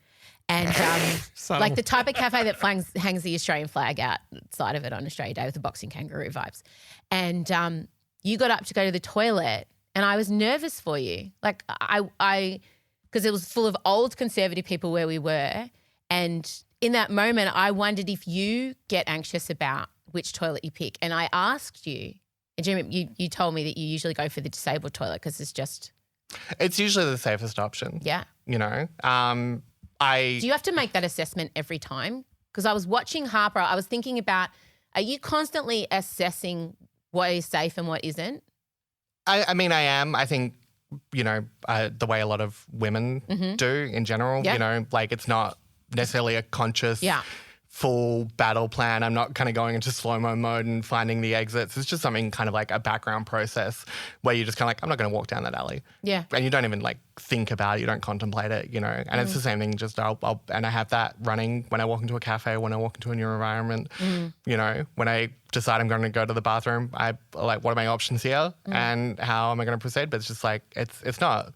And the type of cafe that hangs the Australian flag outside of it on Australia Day with the boxing kangaroo vibes. And you got up to go to the toilet, and I was nervous for you. Because it was full of old conservative people where we were. And in that moment, I wondered if you get anxious about which toilet you pick. And I asked you, and Jimmy, you told me that you usually go for the disabled toilet because it's usually the safest option. Yeah. Do you have to make that assessment every time? Because I was watching Harper, I was thinking about, are you constantly assessing what is safe and what isn't? I am. I think, the way a lot of women do in general, it's not necessarily a conscious full battle plan. I'm not kind of going into slow-mo mode and finding the exits. It's just something kind of like a background process where you're just kind of like, I'm not going to walk down that alley. Yeah. And you don't even like think about it. You don't contemplate it, you know. And it's the same thing. Just and I have that running when I walk into a cafe, when I walk into a new environment, you know, when I decide I'm going to go to the bathroom, I like, what are my options here and how am I going to proceed? But it's just like, it's not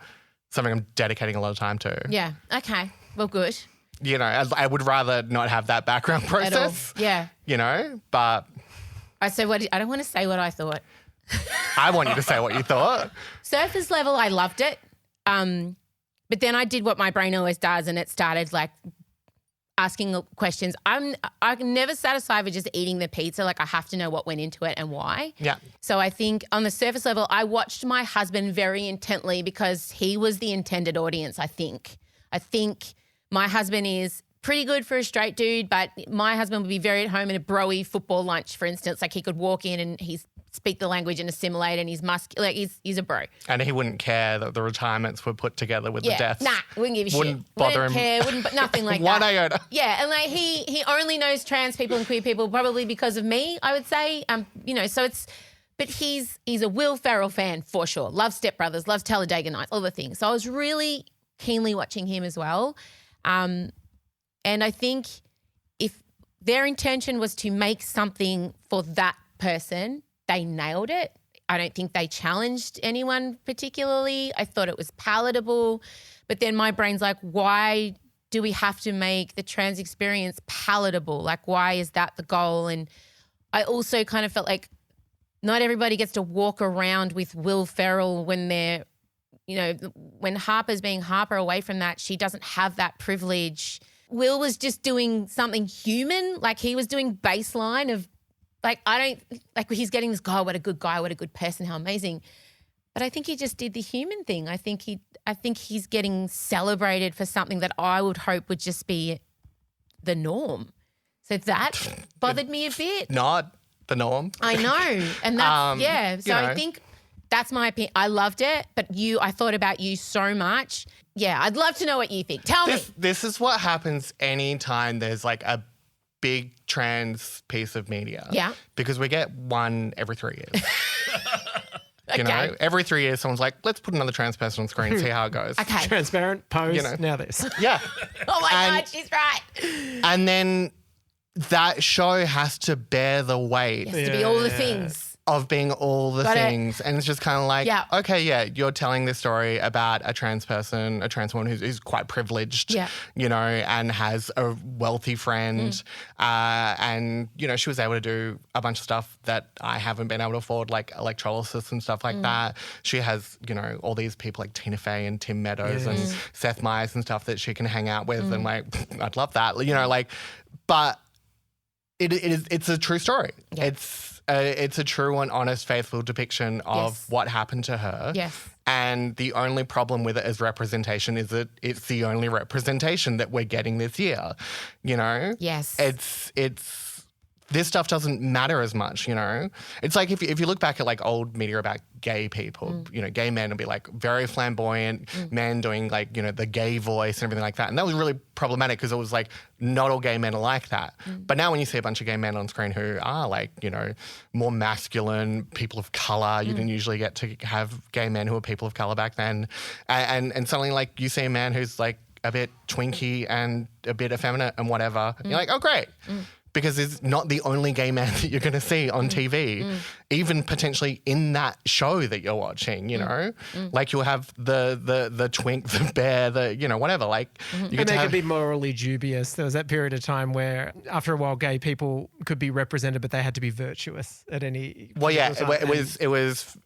something I'm dedicating a lot of time to. Yeah. Okay. Well, good. You know, I would rather not have that background process. Yeah. You know, but I don't want to say what I thought. I want you to say what you thought. Surface level, I loved it. But then I did what my brain always does, and it started like asking questions. I'm never satisfied with just eating the pizza. Like I have to know what went into it and why. Yeah. So I think on the surface level, I watched my husband very intently because he was the intended audience, I think. My husband is pretty good for a straight dude, but my husband would be very at home in a broy football lunch, for instance. Like he could walk in and speak the language and assimilate, and he's a bro. And he wouldn't care that the retirements were put together with the deaths. Nah, wouldn't give a shit. Wouldn't bother him. Wouldn't care, nothing like One that. iota. Yeah, and like he only knows trans people and queer people probably because of me, I would say. You know, so but he's a Will Ferrell fan for sure. Loves Step Brothers, loves Talladega Nights, all the things. So I was really keenly watching him as well. And I think if their intention was to make something for that person, they nailed it. I don't think they challenged anyone particularly. I thought it was palatable. But then my brain's like, why do we have to make the trans experience palatable? Like, why is that the goal? And I also kind of felt like not everybody gets to walk around with Will Ferrell when they're, you know, when Harper's being Harper away from that, she doesn't have that privilege. Will was just doing something human. Like he was doing baseline of like, he's getting this, God, what a good guy, what a good person, how amazing. But I think he just did the human thing. I think he's getting celebrated for something that I would hope would just be the norm. So that bothered me a bit. Not the norm. I know. And that's, So I think that's my opinion. I loved it, but I thought about you so much. Yeah, I'd love to know what you think. Tell me. This is what happens anytime there's like a big trans piece of media. Yeah. Because we get one every 3 years. Okay. You know, every 3 years someone's like, let's put another trans person on screen, see how it goes. Okay. Transparent, pose, You know. now this. Yeah. Oh my And- God, she's right. And then that show has to bear the weight It has to be all the things. of being all the Got it. things. And it's just kind of like, Yeah. okay, yeah, you're telling this story about a trans person, a trans woman who's quite privileged, Yeah. you know, and has a wealthy friend. And, you know, she was able to do a bunch of stuff that I haven't been able to afford, like electrolysis and stuff like that. She has, you know, all these people like Tina Fey and Tim Meadows and Seth Meyers and stuff that she can hang out with. And like, I'd love that, you know, like, but it's a true story. Yeah. It's a true and honest, faithful depiction of Yes. what happened to her. Yes. And the only problem with it as representation is that it's the only representation that we're getting this year. You know? Yes. It's this stuff doesn't matter as much, you know? It's like if you look back at like old media about gay people, you know, gay men will be like very flamboyant, men doing like, you know, the gay voice and everything like that. And that was really problematic because it was like not all gay men are like that. But now when you see a bunch of gay men on screen who are like, you know, more masculine, people of colour, you didn't usually get to have gay men who were people of colour back then. And suddenly like you see a man who's like a bit twinky and a bit effeminate and whatever. You're like, oh, great. Because it's not the only gay man that you're going to see on TV, even potentially in that show that you're watching, you know? Like you'll have the twink, the bear, the, you know, whatever. Like you get And to they have, could be morally dubious. There was that period of time where after a while gay people could be represented, but they had to be virtuous at any well, yeah, time. it was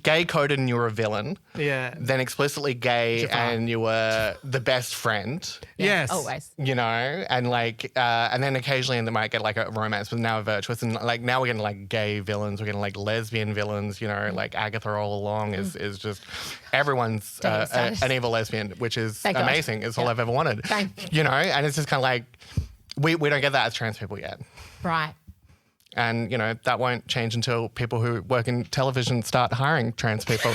gay coded and you were a villain. Yeah. Then explicitly gay and you were the best friend. Yes. Always. You know, and like, and then occasionally they might get like a romance, but now a virtuous, and like now we're getting like gay villains, we're getting like lesbian villains. You know, like Agatha all along is just everyone's an evil lesbian, which is Thank God. amazing. It's all I've ever wanted. Same. You know, and it's just kind of like we don't get that as trans people yet. Right. And, that won't change until people who work in television start hiring trans people.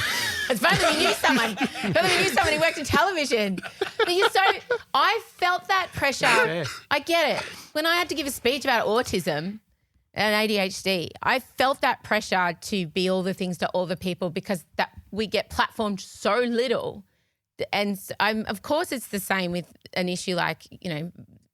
It's funny that you knew someone. Who worked in television. But I felt that pressure. Yeah. I get it. When I had to give a speech about autism and ADHD, I felt that pressure to be all the things to all the people because that we get platformed so little. And of course it's the same with an issue like,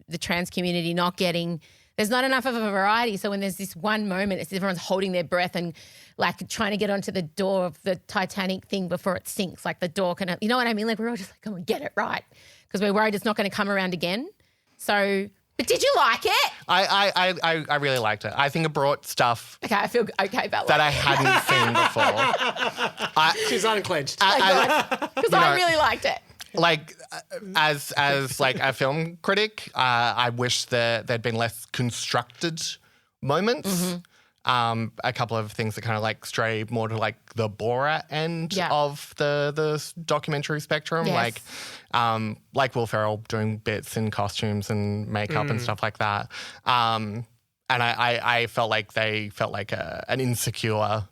the trans community not getting, there's not enough of a variety. So when there's this one moment, it's everyone's holding their breath and like trying to get onto the door of the Titanic thing before it sinks. Like the door can, you know what I mean? Like we're all just like, come on, get it right. Because we're worried it's not going to come around again. So, but did you like it? I really liked it. I think it brought stuff Okay, I feel okay about that I hadn't seen before. She's unclenched. Because I really liked it. Like as like a film critic, I wish there'd been less constructed moments. Mm-hmm. A couple of things that kind of like stray more to like the Borat end Yeah. of the documentary spectrum, Yes. like Will Ferrell doing bits in costumes and makeup and stuff like that. And I felt like they felt like an insecure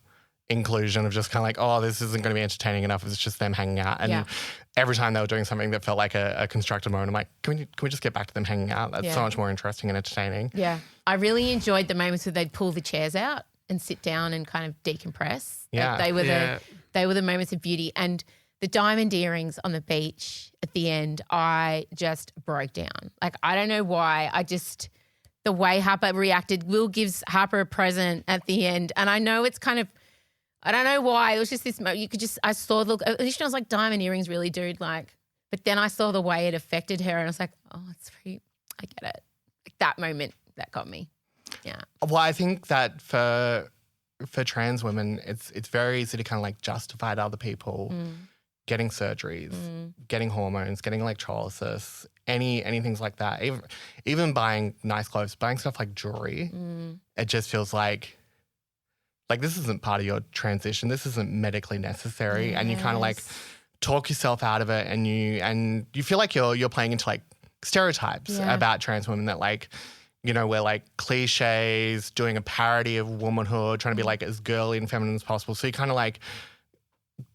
inclusion of just kind of like, oh, this isn't going to be entertaining enough. It's just them hanging out. And every time they were doing something that felt like a constructed moment, I'm like, can we just get back to them hanging out? That's so much more interesting and entertaining. Yeah. I really enjoyed the moments where they'd pull the chairs out and sit down and kind of decompress. Yeah. They were the moments of beauty. And the diamond earrings on the beach at the end, I just broke down. Like, I don't know why. The way Harper reacted, Will gives Harper a present at the end. And I know it's kind of, I don't know why. It was just this moment. I saw initially I was like, diamond earrings really, dude. Like, but then I saw the way it affected her and I was like, oh, it's pretty, I get it. Like that moment, that got me. Yeah. Well, I think that for trans women, it's very easy to kind of like justify to other people getting surgeries, getting hormones, getting electrolysis, any things like that. Even buying nice clothes, buying stuff like jewelry. It just feels like this isn't part of your transition. This isn't medically necessary, and you kind of like talk yourself out of it, and you feel like you're playing into like stereotypes about trans women that like, we're like cliches, doing a parody of womanhood, trying to be like as girly and feminine as possible. So you kind of like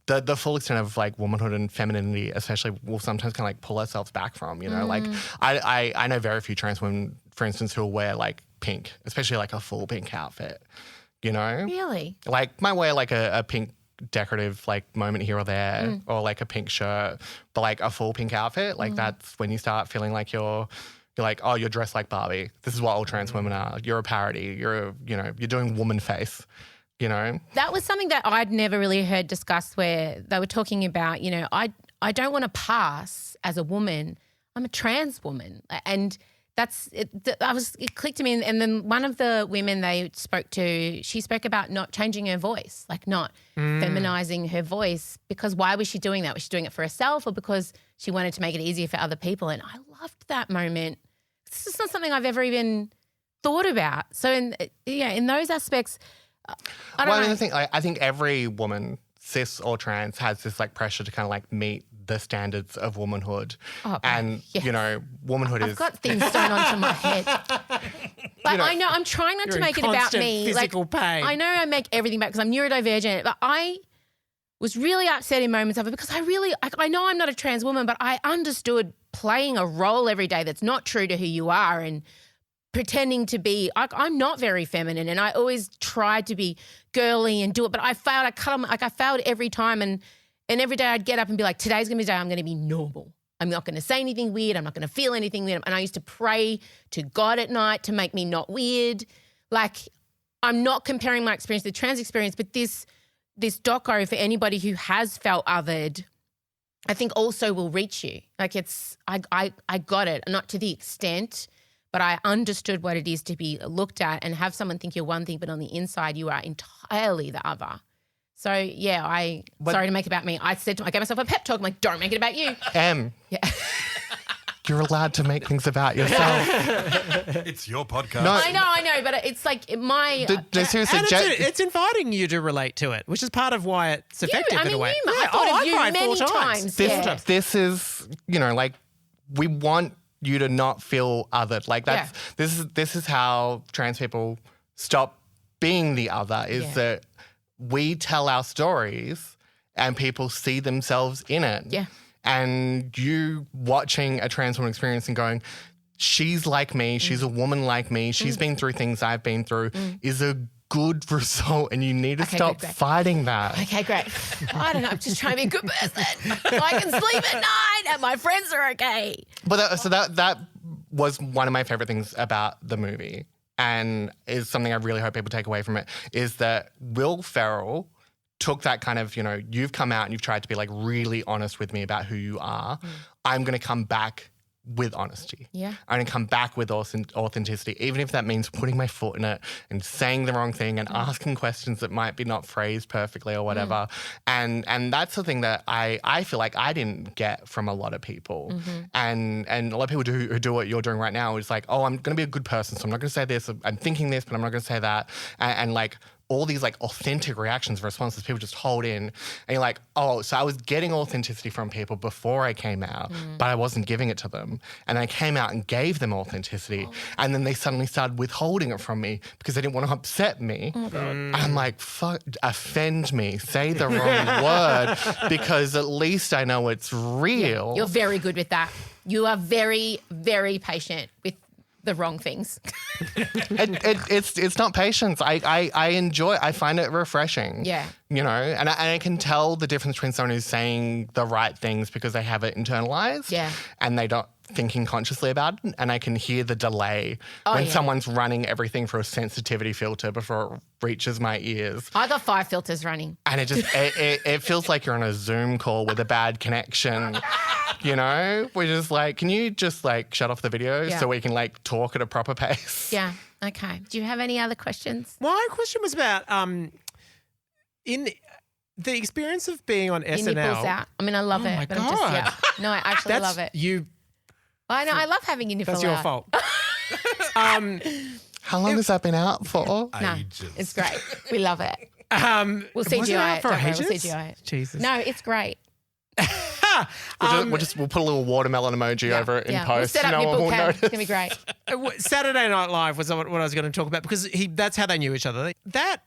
the full extent of like womanhood and femininity, especially, will sometimes kind of like pull ourselves back from. Like I know very few trans women, for instance, who will wear like pink, especially like a full pink outfit. Really? Like might wear like a pink decorative like moment here or there, or like a pink shirt, but like a full pink outfit, like that's when you start feeling like you're like, oh, you're dressed like Barbie. This is what all trans women are. You're a parody. You're doing woman face. That was something that I'd never really heard discussed, where they were talking about, I don't want to pass as a woman. I'm a trans woman, and that's it. It clicked to me. And then one of the women they spoke to, she spoke about not changing her voice, like not feminizing her voice, because why was she doing that? Was she doing it for herself or because she wanted to make it easier for other people? And I loved that moment. This is not something I've ever even thought about. So in those aspects, I don't know. I think every woman, cis or trans, has this like pressure to kind of like meet the standards of womanhood. Oh, and, yes. womanhood I've is... got things thrown onto my head. Like, I know, I'm trying not to make it about me. Physical pain. I know I make everything back because I'm neurodivergent, but I was really upset in moments of it because I know I'm not a trans woman, but I understood playing a role every day that's not true to who you are and pretending to be, I'm not very feminine, and I always tried to be girly and do it, but I failed. I failed every time, and every day I'd get up and be like, today's going to be the day I'm going to be normal. I'm not going to say anything weird. I'm not going to feel anything weird. And I used to pray to God at night to make me not weird. Like, I'm not comparing my experience to the trans experience, but this doco, for anybody who has felt othered, I think also will reach you. Like, I got it, not to the extent, but I understood what it is to be looked at and have someone think you're one thing, but on the inside you are entirely the other. So, yeah, sorry to make it about me. I gave myself a pep talk. I'm like, don't make it about you. Yeah. You're allowed to make things about yourself. It's your podcast. No, I know, but it's like seriously, it's inviting you to relate to it, which is part of why it's effective in a way. I thought of you cried many 4 times. This is, like, we want you to not feel othered. Like, this is how trans people stop being the other is that we tell our stories and people see themselves in it. Yeah. And you watching a trans woman experience and going, she's like me, she's a woman like me, she's been through things I've been through, is a good result, and you need to stop fighting that. Okay, great. I don't know. I'm just trying to be a good person so I can sleep at night and my friends are okay. But that was one of my favorite things about the movie, and is something I really hope people take away from it, is that Will Ferrell took that kind of, you've come out and you've tried to be like really honest with me about who you are. I'm going to come back with honesty. Yeah. I'm going to come back with authenticity, even if that means putting my foot in it and saying the wrong thing and asking questions that might be not phrased perfectly or whatever. And that's the thing that I feel like I didn't get from a lot of people. And a lot of people who do what you're doing right now is like, oh, I'm going to be a good person, so I'm not going to say this. I'm thinking this, but I'm not going to say that. And like, all these like authentic reactions, responses, people just hold in. And you're like, oh, so I was getting authenticity from people before I came out, but I wasn't giving it to them. And I came out and gave them authenticity. And then they suddenly started withholding it from me because they didn't want to upset me. I'm like, fuck, offend me, say the wrong word, because at least I know it's real. You're very good with that. You are very, very patient with the wrong things. It's not patience. I find it refreshing. Yeah. And I can tell the difference between someone who's saying the right things because they have it internalized. Yeah. And they don't thinking consciously about it. And I can hear the delay when someone's running everything through a sensitivity filter before it reaches my ears. I got 5 filters running. And it just it feels like you're on a Zoom call with a bad connection. We're just like, can you just like shut off the video so we can like talk at a proper pace? Yeah. Okay. Do you have any other questions? My question was about in the experience of being on SNL. Your nipples out. I mean, I love it. My but God. I'm just, no, I actually love it. I know. I love having your nipple out. That's your fault. How long has that been out for? No, Ages. it's great. We love it. We'll was it CGI out it. for Don't worry, ages? we'll CGI it. Jesus. No, it's great. We'll put a little watermelon emoji over it in post. We'll set up no one nipple will cam. notice. It's going to be great. Saturday Night Live was what I was going to talk about because that's how they knew each other. That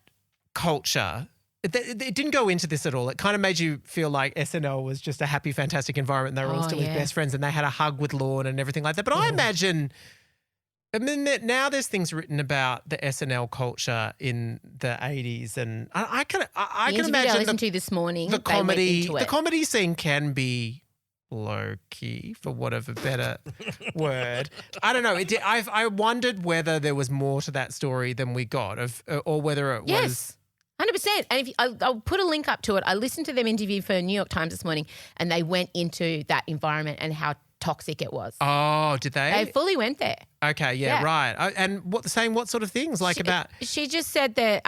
culture, it didn't go into this at all. It kind of made you feel like SNL was just a happy, fantastic environment and they were all still his best friends and they had a hug with Lorne and everything like that. But I imagine now there's things written about the SNL culture in the 80s and I can imagine I listened to this morning. the comedy they went into it. the comedy scene can be low key, for want of a better word. I don't know. I wondered whether there was more to that story than we got, or whether it was. 100%. And if I'll put a link up to it. I listened to them interview for New York Times this morning, and they went into that environment and how toxic it was. Oh, did they? They fully went there. Okay, yeah. Right. And what sort of things She just said that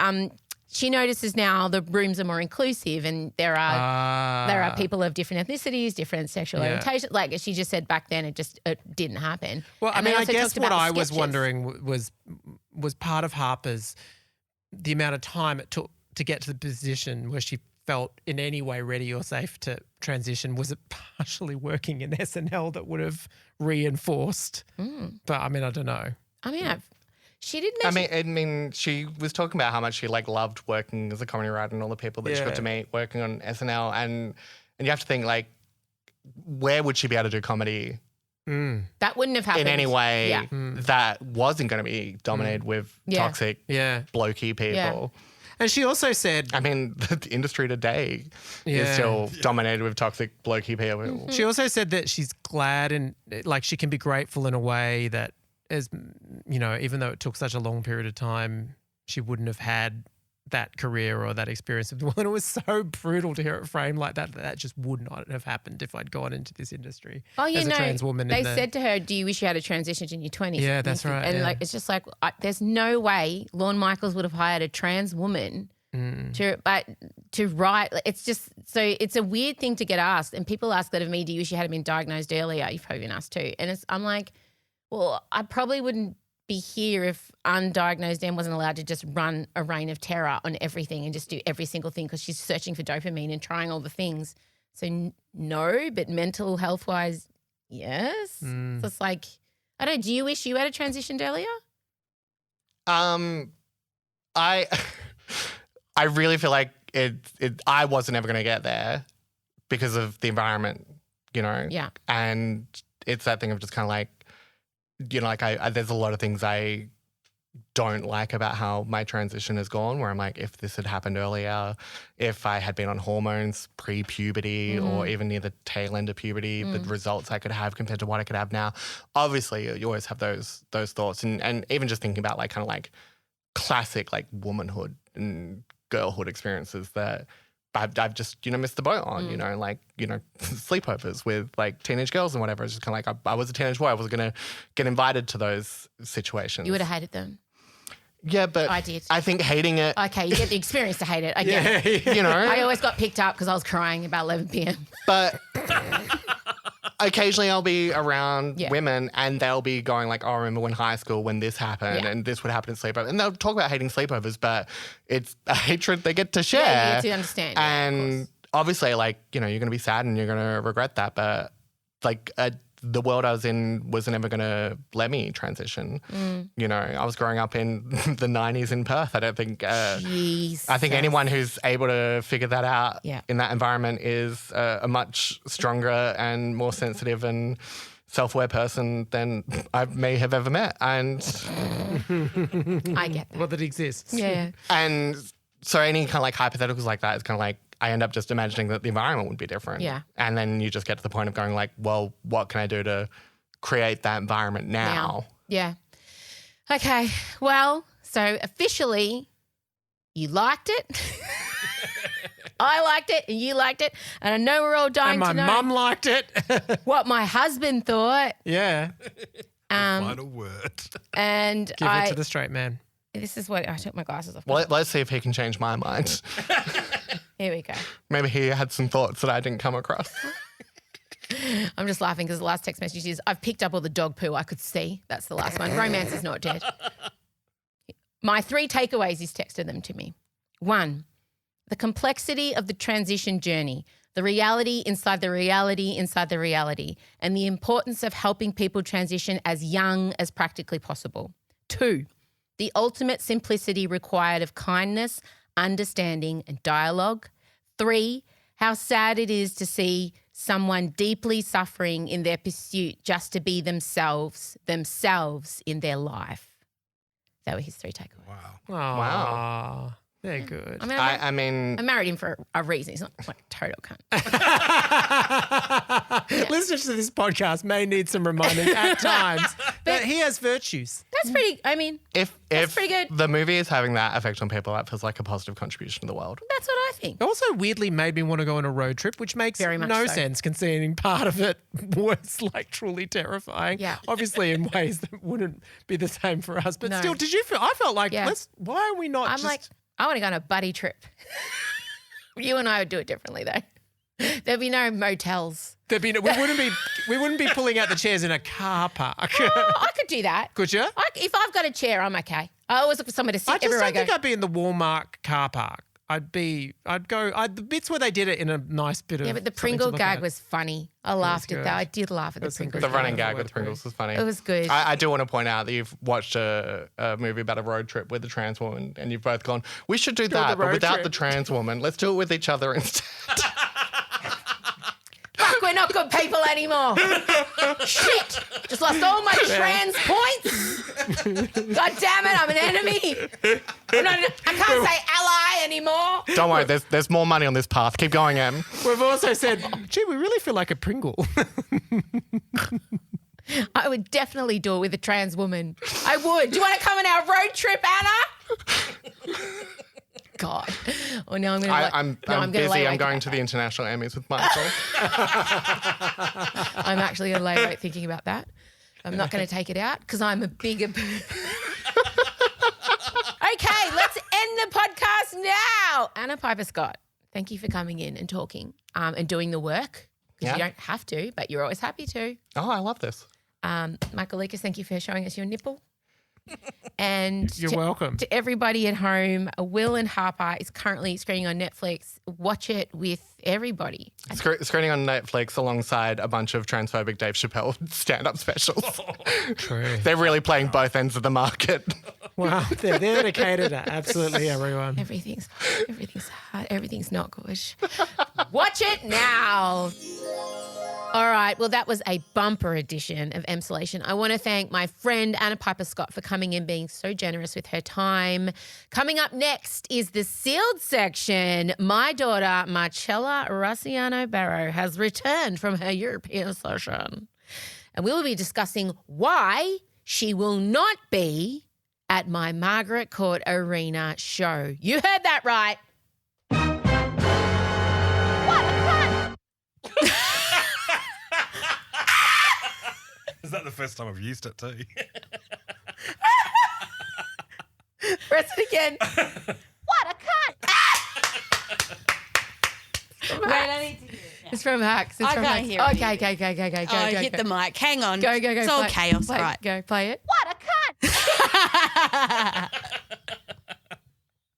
she notices now the rooms are more inclusive and there are people of different ethnicities, different sexual orientation. Like she just said back then, it didn't happen. Well, And they I also guess talked about what the I was sketches. wondering was part of Harper's the amount of time it took to get to the position where she felt in any way ready or safe to transition. Was it partially working in SNL that would have reinforced? But I mean, I don't know. I mean, she did mention. I mean, she was talking about how much she like loved working as a comedy writer and all the people that she got to meet working on SNL, and you have to think like, where would she be able to do comedy That wouldn't have happened in any way Yeah. that wasn't going to be dominated with toxic, blokey people? Yeah. And she also said, I mean, the industry today is still dominated with toxic, blokey people. she also said that she's glad and like she can be grateful in a way that, as you know, even though it took such a long period of time, she wouldn't have had that career or that experience. And it was so brutal to hear it framed like that. That just would not have happened if I'd gone into this industry as a trans woman. They said to her, do you wish you had a transition in your 20s? Yeah, that's right. And like, it's just like, there's no way Lorne Michaels would have hired a trans woman to write. It's just, so it's a weird thing to get asked. And people ask that of me, do you wish you had been diagnosed earlier? You've probably been asked too. And I'm like, well, I probably wouldn't be here if undiagnosed Em wasn't allowed to just run a reign of terror on everything and just do every single thing because she's searching for dopamine and trying all the things. So no, but mental health wise, yes. So it's like, I don't know, do you wish you had transitioned earlier? I really feel like I wasn't ever going to get there because of the environment, Yeah. And it's that thing of just kind of like, like there's a lot of things I don't like about how my transition has gone, where I'm like, if this had happened earlier, if I had been on hormones pre-puberty or even near the tail end of puberty, the results I could have compared to what I could have now. Obviously, you always have those thoughts. And even just thinking about like kind of like classic like womanhood and girlhood experiences that I've just, missed the boat on, sleepovers with like teenage girls and whatever. It's just kind of like I was a teenage boy. I was going to get invited to those situations. You would have hated them. Yeah, but I did. I think hating it. Okay, you get the experience to hate it. I get it. I always got picked up because I was crying about 11 p.m. But occasionally I'll be around women and they'll be going like, oh, I remember when high school when this happened and this would happen in sleepovers. And they'll talk about hating sleepovers, but it's a hatred they get to share. Yeah, you get to understand. And obviously, like, you're going to be sad and you're going to regret that. But like the world I was in was never going to let me transition. I was growing up in the 90s in Perth. I don't think, I think anyone who's able to figure that out in that environment is a much stronger and more sensitive and self-aware person than I may have ever met. And I get that. Well, that exists. Yeah. And so any kind of like hypotheticals like that is kind of like, I end up just imagining that the environment would be different. Yeah. And then you just get to the point of going like, well, what can I do to create that environment now? Yeah. Okay. Well, so officially you liked it. I liked it and you liked it. And I know we're all dying And to my know mum liked it. what my husband thought. Yeah. Final word. And Give it to the straight man. This is what I took my glasses off. Well, let's see if he can change my mind. Here we go. Maybe he had some thoughts that I didn't come across. I'm just laughing because the last text message is, I've picked up all the dog poo I could see. That's the last one. Romance is not dead. My 3 takeaways, he's texted them to me. 1, the complexity of the transition journey, the reality inside the reality inside the reality, and the importance of helping people transition as young as practically possible. 2, the ultimate simplicity required of kindness, understanding, and dialogue. 3, how sad it is to see someone deeply suffering in their pursuit just to be themselves in their life. That were his 3 takeaways. Wow. They're good. I mean, I married him for a reason. He's not like a total cunt. Listeners to this podcast may need some reminding at times that he has virtues. That's pretty, if pretty good. the movie is having that effect on people, that feels like a positive contribution to the world. That's what I think. It also weirdly made me want to go on a road trip, which makes Very much no so. sense considering part of it was like truly terrifying. Yeah. Obviously in ways that wouldn't be the same for us. But No. still, did you feel, I felt like, Yeah. why are we not I'm just... like, I want to go on a buddy trip. You and I would do it differently though. There'd be no motels. we wouldn't be pulling out the chairs in a car park. Oh, I could do that. Could you? If I've got a chair, I'm okay. I always look for somewhere to sit I just everywhere I don't go. think I'd be in the Walmart car park. The bits where they did it in a nice bit of... Yeah, but the something to Pringle look gag at. was funny. I laughed at good. that. I did laugh at the That's some Pringles. good The running Yeah, gag with that's Pringles was funny. It was good. I do want to point out that you've watched a movie about a road trip with a trans woman and you've both gone, we should do that, the but road without trip. the trans woman. Let's do it with each other instead. Fuck, we're not good people anymore. Shit. Just lost all my trans points. God damn it, I'm an enemy. I can't say ally anymore. Don't worry, there's more money on this path. Keep going, Em. We've also said, gee, we really feel like a Pringle. I would definitely do it with a trans woman. I would. Do you want to come on our road trip, Anna? God. Oh, no, I'm going to... I'm busy. I'm going to the international Emmys with Michael. I'm actually going to lay awake thinking about that. I'm not going to take it out because I'm a bigger... Okay, let's end the podcast now. Anna Piper Scott, thank you for coming in and talking and doing the work. Because you don't have to, but you're always happy to. Oh, I love this. Michael Lucas, thank you for showing us your nipple. And You're welcome. To everybody at home, Will and Harper is currently screening on Netflix. Watch it with everybody. Screening on Netflix alongside a bunch of transphobic Dave Chappelle stand-up specials. True. They're really playing both ends of the market. Wow, they're dedicated to absolutely everyone. Everything's hard. Everything's not good. Watch it now. All right. Well, that was a bumper edition of Emsolation. I want to thank my friend Anna Piper Scott for coming in, being so generous with her time. Coming up next is the sealed section. My daughter, Marcella Rossiano Barrow, has returned from her European session. And we will be discussing why she will not be at my Margaret Court Arena show. You heard that right. What a cunt! Is that the first time I've used it too? Press it again. What a cunt! Wait, I need to hear it. It's from Hacks. It's I from can't Hacks. hear it. Okay, go. Hit the mic. Hang on. Go. It's all play, chaos, play, right? Go, play it. What a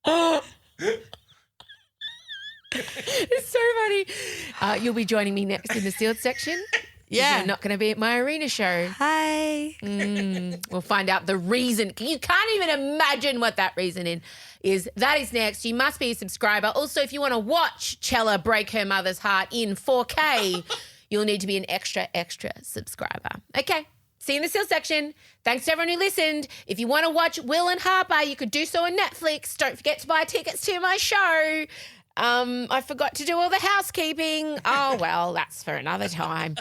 cunt! It's so funny. You'll be joining me next in the sealed section. Yeah. You're not going to be at my arena show. Hi. We'll find out the reason. You can't even imagine what that reason is. That is next. You must be a subscriber. Also, if you want to watch Chella break her mother's heart in 4K, you'll need to be an extra subscriber. Okay. See you in the sealed section. Thanks to everyone who listened. If you want to watch Will and Harper, you could do so on Netflix. Don't forget to buy tickets to my show. I forgot to do all the housekeeping. Oh, well, that's for another time.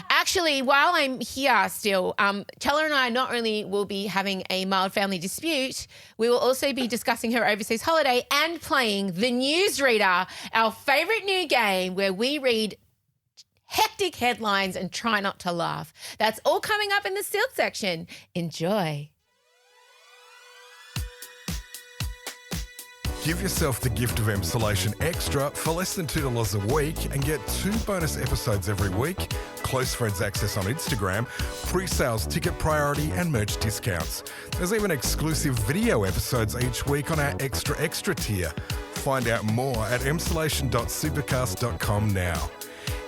Actually, while I'm here still, Chella and I not only will be having a mild family dispute, we will also be discussing her overseas holiday and playing the Newsreader, our favourite new game where we read hectic headlines and try not to laugh. That's all coming up in the sealed section. Enjoy. Give yourself the gift of Emsolation Extra for less than $2 a week and get 2 bonus episodes every week, close friends access on Instagram, pre-sales ticket priority and merch discounts. There's even exclusive video episodes each week on our extra tier. Find out more at emsolation.supercast.com now.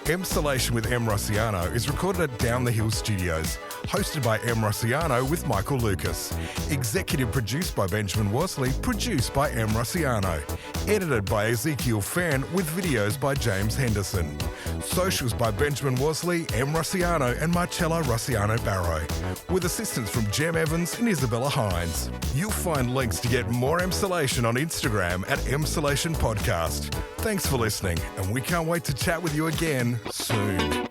Emsolation with Em Rossiano is recorded at Down the Hill Studios, hosted by Em Rossiano with Michael Lucas, executive produced by Benjamin Worsley, produced by Em Rossiano, edited by Ezekiel Fan with videos by James Henderson, socials by Benjamin Worsley, Em Rossiano and Marcella Rossiano Barrow, with assistance from Jem Evans and Isabella Hines. You'll find links to get more Emsolation on Instagram at Emsolation Podcast. Thanks for listening, and we can't wait to chat with you again soon.